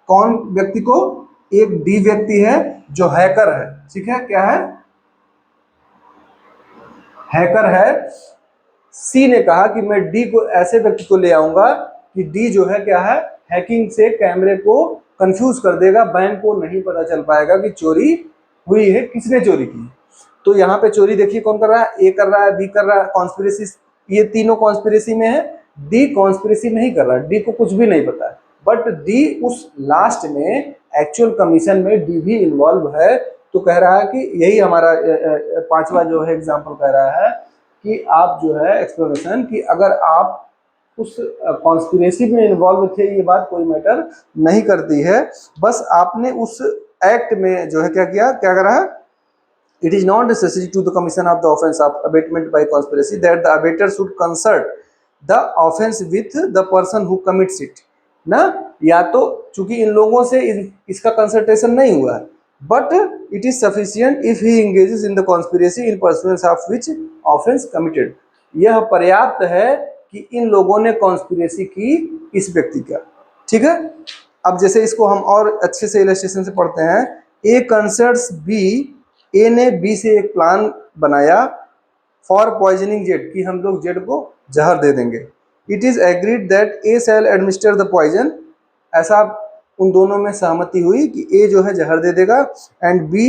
कौन व्यक्ति को? एक डी व्यक्ति है जो हैकर है, ठीक है। क्या है? हैकर है। सी ने कहा कि मैं डी को, ऐसे व्यक्ति को ले आऊंगा कि डी जो है क्या है? हैकिंग से कैमरे को कंफ्यूज कर देगा, बैंक को नहीं पता चल पाएगा कि चोरी हुई है, किसने चोरी की। तो यहाँ पे चोरी देखिए कौन कर रहा है? ए कर रहा है, बी कर रहा है, कॉन्स्पिरेसी, ये तीनों कॉन्स्पिरेसी में है। डी कॉन्स्पिरेसी नहीं कर रहा, डी को कुछ भी नहीं पता है, बट डी उस लास्ट में एक्चुअल कमीशन में डी भी इन्वॉल्व है। तो कह रहा है कि यही हमारा पांचवा जो है एग्जाम्पल कह रहा है कि आप जो है एक्सप्लेनेशन कि अगर आप उस कॉन्स्पिरेसी में इन्वॉल्व थे, ये बात कोई मैटर नहीं करती है, बस आपने उस एक्ट में जो है क्या किया, क्या कर रहा है? It is not necessary to the commission of the offence of abatement by conspiracy that the abater should consult the offence with the person who commits it, ना। या तो चूंकि इन लोगों से इसका कंसल्टेशन नहीं हुआ है, but it is sufficient if he engages in the conspiracy in pursuance of which offence committed. यह पर्याप्त है कि इन लोगों ने कॉन्स्पिरेसी की इस व्यक्ति का, ठीक है। अब जैसे इसको हम और अच्छे से इलस्ट्रेशन से पढ़ते हैं, ए कंसर्ट्स बी, ए ने बी से एक प्लान बनाया फॉर पॉइजनिंग जेड, कि हम लोग जेड को जहर दे देंगे। It is agreed that A shall administer the poison, ऐसा उन दोनों में सहमति हुई कि ए जो है जहर दे देगा। And B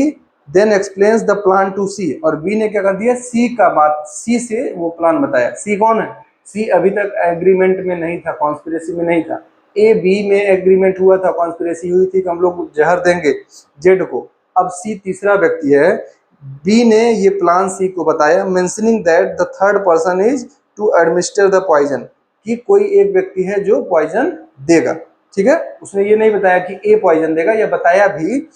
then explains the plan to C, और बी ने क्या कर दिया, सी का बात, सी से वो प्लान बताया। सी कौन है, सी अभी तक एग्रीमेंट में नहीं था, कॉन्स्पिरेसी में नहीं था। ए बी में एग्रीमेंट हुआ था, कॉन्स्पिरेसी हुई थी कि हम लोग जहर देंगे जेड को। अब सी तीसरा व्यक्ति है, बी ने ये प्लान सी को बताया, mentioning that the third person is to administer the poison, कि कोई एक व्यक्ति है जो पॉइजन देगा। ठीक है, उसने ये नहीं बताया कि ए पॉइजन देगा, या बताया भी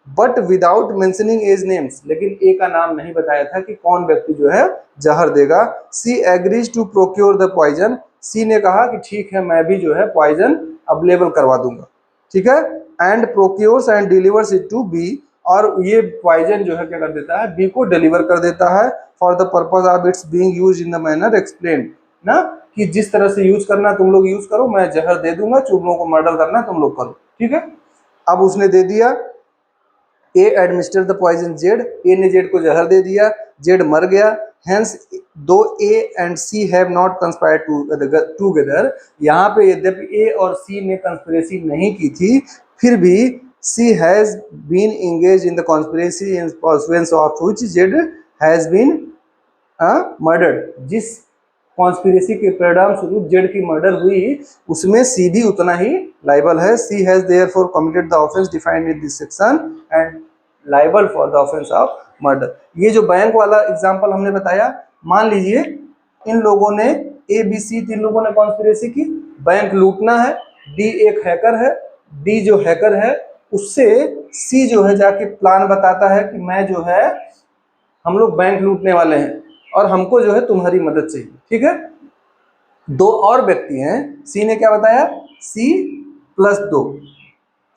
but without mentioning A's names, लेकिन ए का नाम नहीं बताया था कि कौन व्यक्ति जो है जहर देगा। C agrees to procure the poison, C ने कहा कि ठीक है मैं भी जो है पॉइजन अवेलेबल करवा दूंगा। ठीक है, and procures and delivers it to B, और ये पॉइजन जो है क्या कर देता है, बी को डिलीवर कर देता है for the purpose of its being used in the manner explained, ना कि जिस तरह से यूज करना तुम लोग यूज करो, मैं जहर दे दूंगा, तुम लोगों को मर्डर करना तुम लोग करो। ठीक है, अब उसने दे दिया, ए एडमिनिस्टर द पॉइजन जेड, ए ने जेड को जहर दे दिया, जेड मर गया। Hence though A and C have not conspired together, यहाँ पे यद्यपि ए और सी ने कंस्पिरेसी नहीं की थी, फिर भी C has been engage in the conspiracy in pursuance of which Z has been murdered. जिस कॉन्स्पिरेसी के परिणाम स्वरूप जेड की मर्डर हुई, उसमें सी भी उतना ही लाइबल है। C has therefore committed the offence defined in this section and liable for the offence of murder. ये जो बैंक वाला एग्जांपल हमने बताया, मान लीजिए इन लोगों ने, ए बी सी तीन लोगों ने कॉन्स्पिरेसी की, बैंक लूटना है, डी एक हैकर है, डी जो हैकर है उससे सी जो है जाके प्लान बताता है कि मैं जो है, हम लोग बैंक लूटने वाले हैं और हमको जो है तुम्हारी मदद चाहिए। ठीक है, दो और व्यक्ति हैं, सी ने क्या बताया, सी प्लस 2,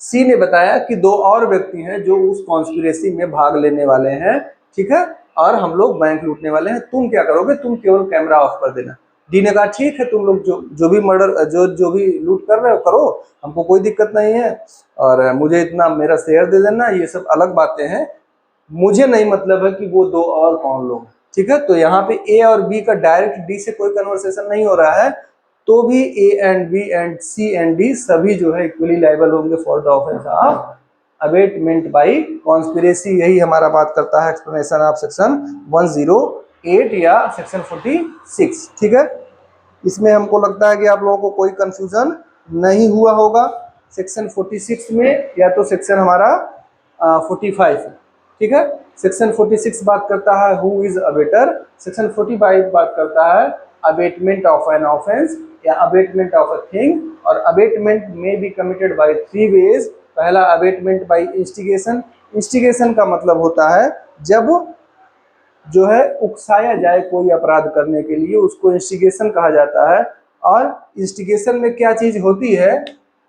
सी ने बताया कि दो और व्यक्ति हैं जो उस कॉन्स्पिरेसी में भाग लेने वाले हैं। ठीक है, और हम लोग बैंक लूटने वाले हैं, तुम क्या करोगे, तुम केवल कैमरा ऑफ कर देना। डी ने कहा ठीक है, तुम लोग जो भी मर्डर जो भी लूट कर रहे हो करो, हमको कोई दिक्कत नहीं है, और मुझे इतना मेरा शेयर दे देना, ये सब अलग बातें हैं, मुझे नहीं मतलब है कि वो दो और कौन लोग। ठीक है, तो यहाँ पे ए और बी का डायरेक्ट डी से कोई कन्वर्सेशन नहीं हो रहा है, तो भी A and B and C and D सभी जो है इक्वली लायबल होंगे for the offence of abetment by conspiracy. यही हमारा बात करता है एक्सप्लेनेशन ऑफ सेक्शन 108 या सेक्शन 46। ठीक है, इसमें हमको लगता है कि आप लोगों को कोई कंफ्यूजन नहीं हुआ होगा सेक्शन 46 में, या तो सेक्शन हमारा 45। ठीक है, सेक्शन 46 बात करता है हु इज अबेटर, सेक्शन 45 बात करता है अबेटमेंट ऑफ एन ऑफेंस या अबेटमेंट ऑफ अ थिंग, और अबेटमेंट में बी कमिटेड बाय 3 वेज। पहला अबेटमेंट बाय इंस्टिगेशन, इंस्टिगेशन का मतलब होता है जब जो है उकसाया जाए कोई अपराध करने के लिए, उसको इंस्टिगेशन कहा जाता है। और इंस्टिगेशन में क्या चीज होती है,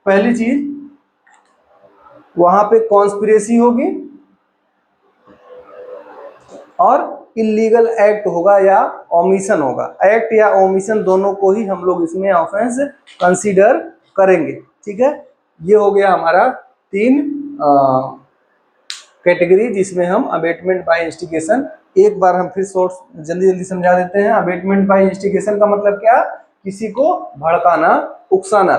पहली चीज वहां पे कॉन्स्पिरेसी होगी और इलीगल एक्ट होगा या ओमिशन होगा। एक्ट या ओमिशन दोनों को ही हम लोग इसमें ऑफेंस कंसीडर करेंगे। ठीक है, ये हो गया हमारा 3 कैटेगरी जिसमें हम अबेटमेंट बाय इंस्टिगेशन, एक बार हम फिर शॉर्ट जल्दी समझा देते हैं। अबेटमेंट बाय इंस्टिगेशन का मतलब क्या, किसी को भड़काना, उकसाना।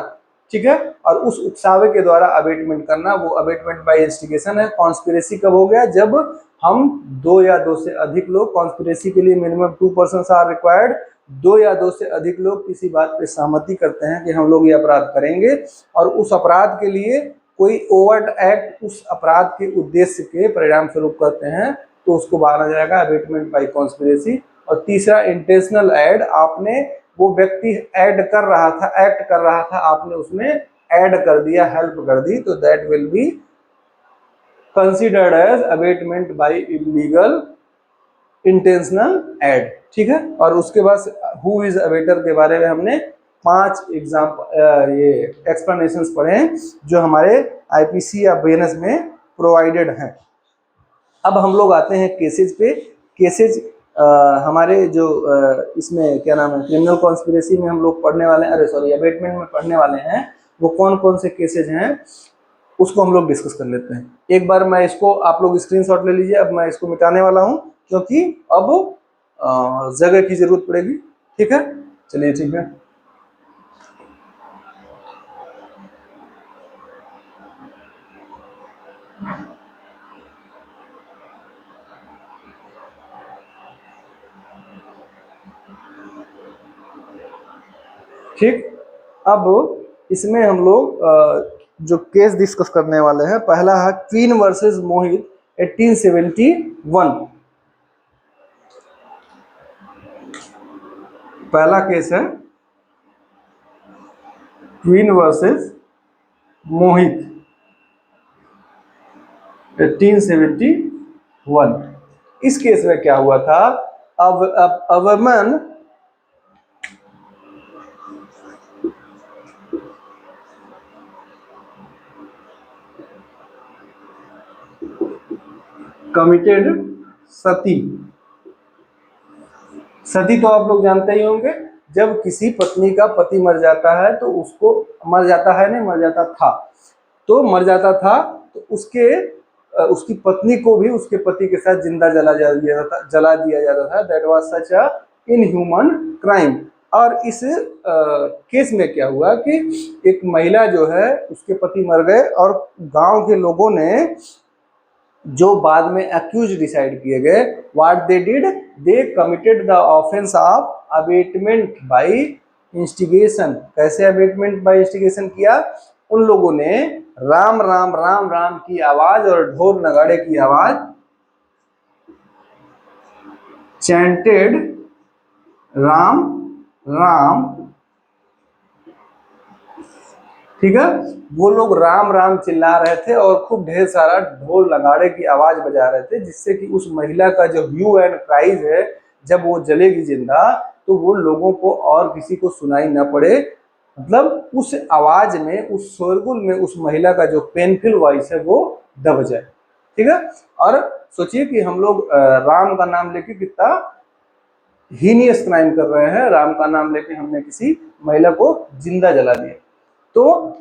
ठीक है, और उस उकसावे के द्वारा अबेटमेंट करना, वो अबेटमेंट बाय इंस्टिगेशन है। कॉन्स्पिरेसी कब हो गया, जब हम 2 या 2 से अधिक लोग, कॉन्स्पिरेसी के लिए मिनिमम 2 पर्सन्स आर रिक्वायर्ड, 2 या 2 से अधिक लोग किसी बात पे सहमति करते हैं कि हम लोग ये अपराध करेंगे, और उस अपराध के लिए कोई ओवर्ट एक्ट उस अपराध के उद्देश्य के परिणाम स्वरूप करते हैं, तो उसको माना जाएगा अबेटमेंट बाय कॉन्स्पिरेसी। और तीसरा इंटेंशनल ऐड, आपने वो व्यक्ति ऐड कर रहा था, एक्ट कर रहा था, आपने उसमें ऐड कर दिया, हेल्प कर दी, तो that will be considered as abetment by illegal intentional aid. ठीक है, और उसके बाद हु इज अबेटर के बारे में हमने 5 एग्जाम्पल ये एक्सप्लेनेशंस पढ़े हैं जो हमारे आईपीसी या बीएनएस में प्रोवाइडेड हैं। अब हम लोग आते हैं केसेज पे। केसेज हमारे जो इसमें क्या नाम है, क्रिमिनल कॉन्स्पिरेसी में हम लोग पढ़ने वाले हैं, अरे सॉरी अबेटमेंट में पढ़ने वाले हैं, वो कौन कौन से केसेज हैं। उसको हम लोग डिस्कस कर लेते हैं। एक बार मैं इसको, आप लोग स्क्रीनशॉट ले लीजिए, अब मैं इसको मिटाने वाला हूं क्योंकि अब जगह की जरूरत पड़ेगी। ठीक है, चलिए ठीक है। ठीक, अब इसमें हम लोग जो केस डिस्कस करने वाले हैं, पहला है क्वीन वर्सेस मोहित 1871। पहला केस है क्वीन वर्सेस मोहित 1871। इस केस में क्या हुआ था, अब अवमन कमिटेड सती। सती तो आप लोग जानते ही होंगे, जब किसी पत्नी का पति मर जाता है तो उसको, मर जाता है नहीं, मर जाता था, तो मर जाता था तो उसकी पत्नी को भी उसके पति के साथ जिंदा जला दिया जाता था। That was such a inhuman crime. और इस केस में क्या हुआ कि एक महिला जो है, उसके पति मर गए और गांव के लोगों ने, जो बाद में अक्यूज डिसाइड किए गए, what they did, they committed the offence of abetment by instigation. कैसे अबेटमेंट बाय इंस्टिगेशन किया, उन लोगों ने राम राम राम राम की आवाज और ढोल नगाड़े की आवाज, चैंटेड राम राम, ठीक है, वो लोग राम राम चिल्ला रहे थे और खूब ढेर सारा ढोल नगाड़े की आवाज बजा रहे थे, जिससे कि उस महिला का जो ह्यू एंड क्राइज है, जब वो जलेगी जिंदा तो वो लोगों को और किसी को सुनाई ना पड़े। मतलब उस आवाज में, उस शोरगुल में उस महिला का जो पेनफुल वॉइस है वो दब जाए। ठीक है, और सोचिए कि हम लोग राम का नाम लेके कितना हीनियस क्राइम कर रहे हैं। राम का नाम लेके हमने किसी महिला को जिंदा जला दिया। तो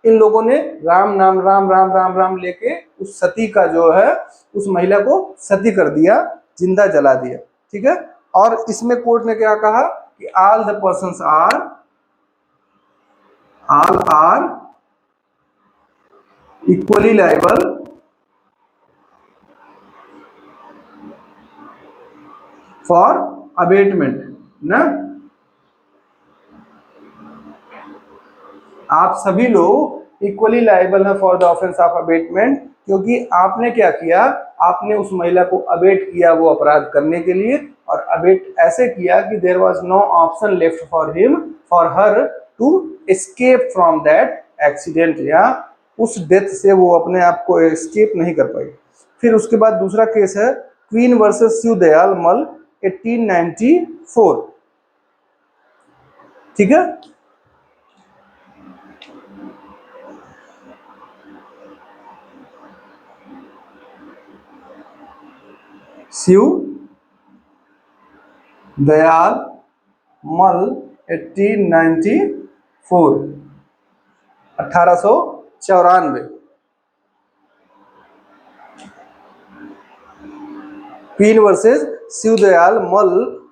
इन लोगों ने राम नाम राम राम राम राम लेके उस सती का जो है, उस महिला को सती कर दिया, जिंदा जला दिया। ठीक है, और इसमें कोर्ट ने क्या कहा कि all the persons are equally liable for abetment ना। आप सभी लोग इक्वली लायबल है for the offence of abetment, क्योंकि आपने क्या किया, आपने उस महिला को अबेट किया वो अपराध करने के लिए, और अबेट ऐसे किया कि there was no option left for her to escape from that accident, या उस डेथ से वो अपने आप को एस्केप नहीं कर पाई। फिर उसके बाद दूसरा केस है क्वीन वर्सेस शिवदयाल मल 1894। ठीक है, शिव दयाल मल 1894, 1894। क्वीन वर्सेस शिवदयाल मल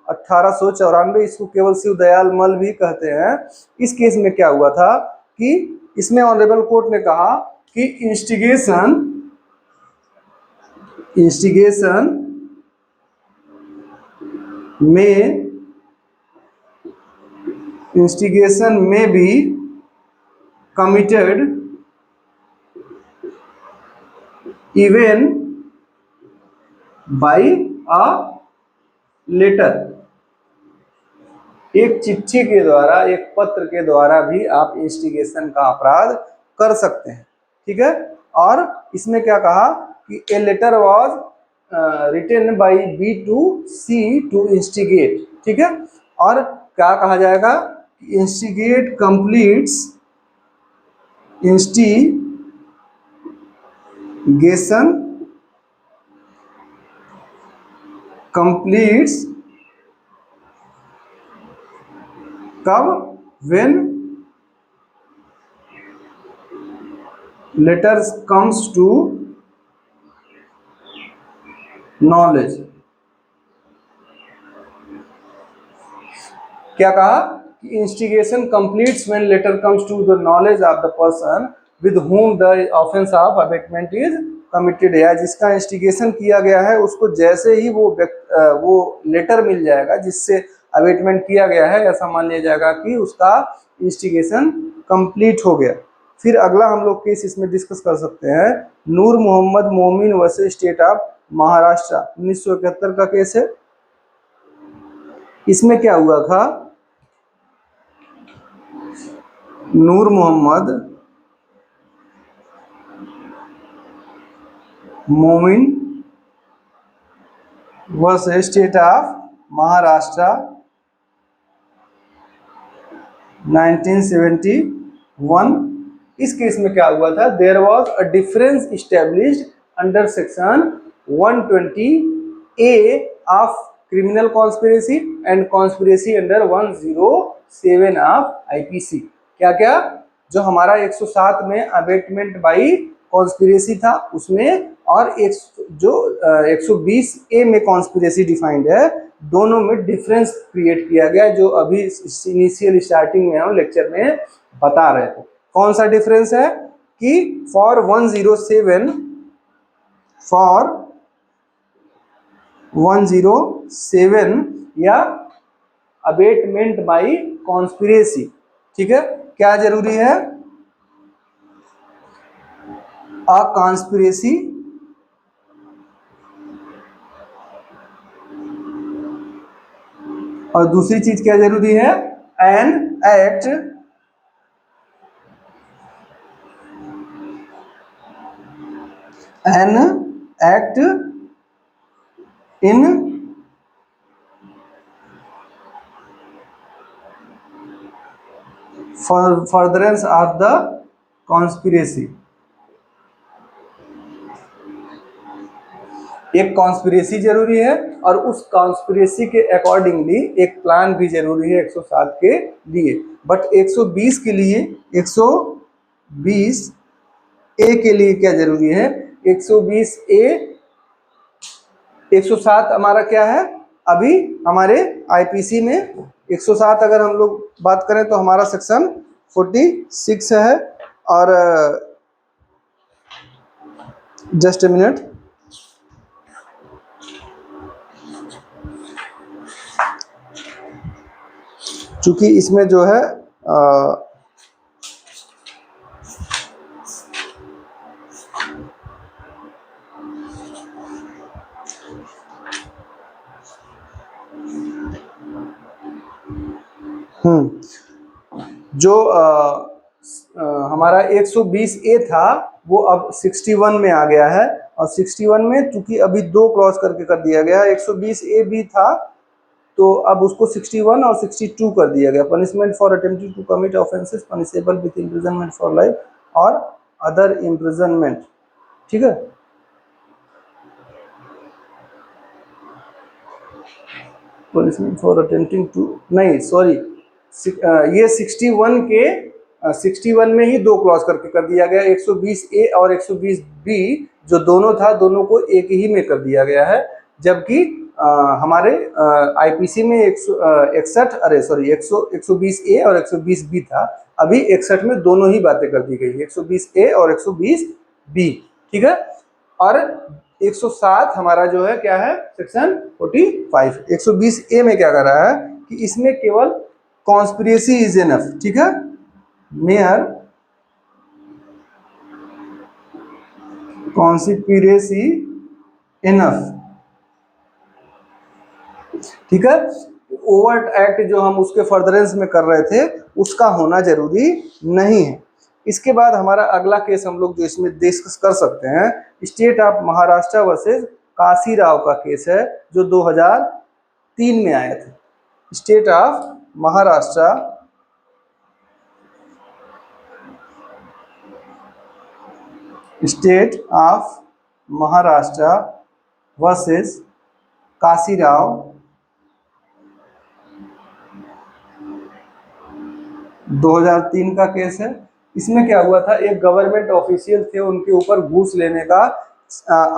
1894। इसको केवल शिवदयाल मल भी कहते हैं। इस केस में क्या हुआ था कि इसमें ऑनरेबल कोर्ट ने कहा कि इंस्टिगेशन में भी committed even by a letter। एक चिट्ठी के द्वारा, एक पत्र के द्वारा भी आप इंस्टिगेशन का अपराध कर सकते हैं। ठीक है, और इसमें क्या कहा कि a letter was written by B to C to instigate. ठीक है, और क्या कहा जाएगा, इंस्टिगेट कंप्लीट्स इंस्टिगेशन कंप्लीट्स कब, when letters comes to knowledge, क्या कहा कि instigation completes when letter comes to the knowledge of the person with whom the offence of abetment is committed, या जिसका इंस्टिगेशन किया गया है उसको जैसे ही वो लेटर मिल जाएगा जिससे अबेटमेंट किया गया है, ऐसा मान लिया जाएगा कि उसका इंस्टिगेशन कंप्लीट हो गया। फिर अगला हम लोग केस इसमें डिस्कस कर सकते हैं, नूर मोहम्मद मोमिन वर्सेस स्टेट ऑफ महाराष्ट्र, 1971 का केस है। इसमें क्या हुआ था, नूर मोहम्मद मोमिन वर्सेस स्टेट ऑफ महाराष्ट्र 1971। इस केस में क्या हुआ था, there was a difference established under section 120A of criminal conspiracy and conspiracy under 107 of IPC. क्या क्या, जो हमारा 107 में अबेटमेंट बाई कॉन्स्पिरेसी था उसमें, और जो 120A में कॉन्स्पिरेसी डिफाइंड है, दोनों में डिफरेंस क्रिएट किया गया, जो अभी इनिशियल स्टार्टिंग में हम लेक्चर में बता रहे थे। कौन सा डिफरेंस है कि फॉर 107 या अबेटमेंट बाई कॉन्स्पिरेसी, ठीक है, क्या जरूरी है, अ कॉन्स्पिरेसी और दूसरी चीज क्या जरूरी है, an act in furtherance of the conspiracy। एक कॉन्स्पिरेसी जरूरी है और उस कॉन्स्पिरेसी के अकॉर्डिंगली एक प्लान भी जरूरी है 107 के लिए। बट 120 के लिए, 120 ए के लिए क्या जरूरी है, 120 ए 107 हमारा क्या है, अभी हमारे आईपीसी में 107 अगर हम लोग बात करें तो हमारा सेक्शन 46 है। और जस्ट ए मिनट, चूंकि इसमें जो है जो हमारा 120 ए था वो अब 61 में आ गया है, और 61 में चूंकि अभी 2 क्रॉस करके कर दिया गया है, 120 ए भी था तो अब उसको 61 और 62 कर दिया गया। Punishment for attempting to commit offences punishable with imprisonment for life or other imprisonment, ठीक है। पनिशमेंट फॉर अटेम्प्टिंग टू, नहीं सॉरी, ये 61 के 61 में ही 2 क्रॉस करके कर दिया गया, 120 ए और 120 बी जो दोनों था दोनों को एक ही में कर दिया गया है। जबकि हमारे आईपीसी में 161 अरे सॉरी 120 ए और 120 बी था, अभी 61 में दोनों ही बातें कर दी गई, 120 ए और 120 बी, ठीक है। और 107 हमारा जो है क्या है, सेक्शन 45। 120 ए में क्या कर रहा है कि इसमें केवल कॉन्स्पिरेसी इज इनफ, ठीक है, मेयर कॉन्स्पिरेसी इनफ, ठीक है। ओवर्ट एक्ट जो हम उसके फर्दरेंस में कर रहे थे उसका होना जरूरी नहीं है। इसके बाद हमारा अगला केस हम लोग जो इसमें डिस्कस कर सकते हैं, state of Maharashtra versus Kashirao का केस है जो 2003 में आया था। State of Maharashtra versus Kashirao 2003 का केस है। इसमें क्या हुआ था, एक गवर्नमेंट ऑफिशियल थे, उनके ऊपर घूस लेने का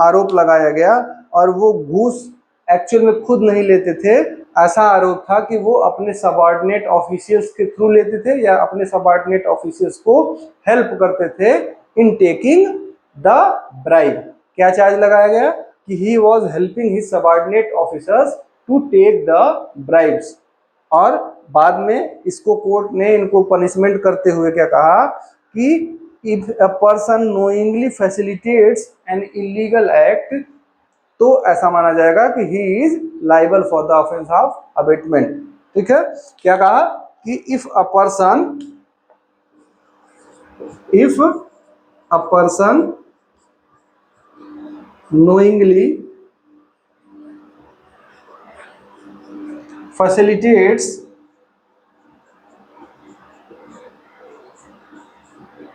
आरोप लगाया गया, और वो घूस एक्चुअल में खुद नहीं लेते थे। ऐसा आरोप था कि वो अपने सबऑर्डिनेट ऑफिशियल्स के थ्रू लेते थे या अपने सबऑर्डिनेट ऑफिशियल्स को हेल्प करते थे इन टेकिंग द ब्राइब। क्या चार्ज लगाया गया कि he was helping his subordinate officers to take the bribes. और बाद में इसको कोर्ट ने इनको पनिशमेंट करते हुए क्या कहा कि if a person knowingly facilitates an illegal act, तो ऐसा माना जाएगा कि he is liable for the offence of abetment. ठीक है, क्या कहा कि if a person knowingly facilitates,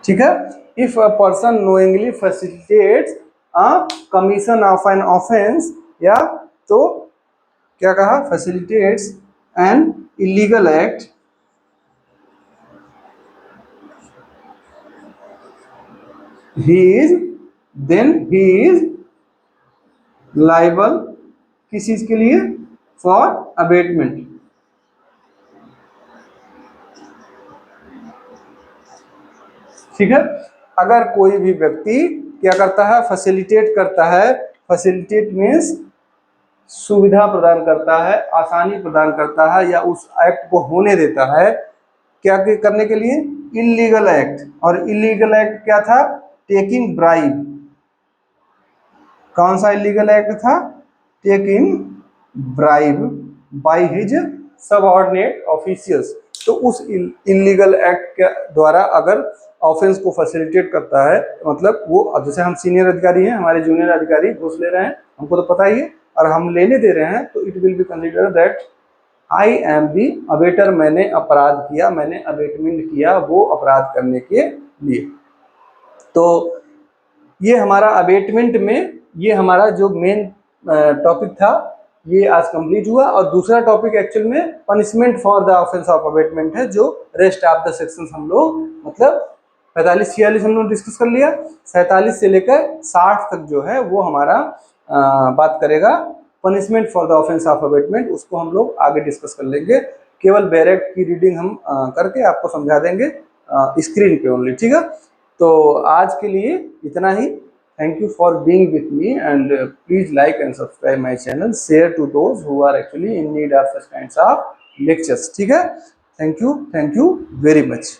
ठीक है, if a person knowingly facilitates a commission of an offense, या तो क्या कहा, facilitates an illegal act, he is liable किस चीज के लिए, फॉर अबेटमेंट। ठीक है, अगर कोई भी व्यक्ति क्या करता है, फैसिलिटेट करता है, फैसिलिटेट मीन्स सुविधा प्रदान करता है, आसानी प्रदान करता है, या उस एक्ट को होने देता है, क्या करने के लिए, इलीगल एक्ट। और इलीगल एक्ट क्या था, टेकिंग ब्राइब। कौन सा इलीगल एक्ट था, taking bribe by his subordinate officials. तो उस इलीगल एक्ट के द्वारा अगर ऑफेंस को फैसिलिटेट करता है, मतलब वो, अब जैसे हम सीनियर अधिकारी हैं, हमारे जूनियर अधिकारी घूस ले रहे हैं, हमको तो पता ही है, और हम लेने दे रहे हैं, तो it will be consider that I am the abettor, मैंने अपराध किया, मैंने अबेटमेंट किया वो अपराध करने के लिए। तो ये हमारा अबेटमेंट में ये हमारा जो मेन टॉपिक था ये आज कंप्लीट हुआ। और दूसरा टॉपिक एक्चुअल में punishment for the offence of abetment है, जो रेस्ट ऑफ द सेक्शंस हम लोग मतलब 45-46 हम लोग डिस्कस कर लिया, 47 से लेकर 60 तक जो है वो हमारा बात करेगा punishment for the offence of abetment. उसको हम लोग आगे डिस्कस कर लेंगे, केवल बैरेक्ट की रीडिंग हम करके आपको समझा देंगे स्क्रीन पे ओनली। ठीक है, तो आज के लिए इतना ही। Thank you for being with me, and please like and subscribe my channel. Share to those who are actually in need of such kinds of lectures. ठीक है, thank you very much.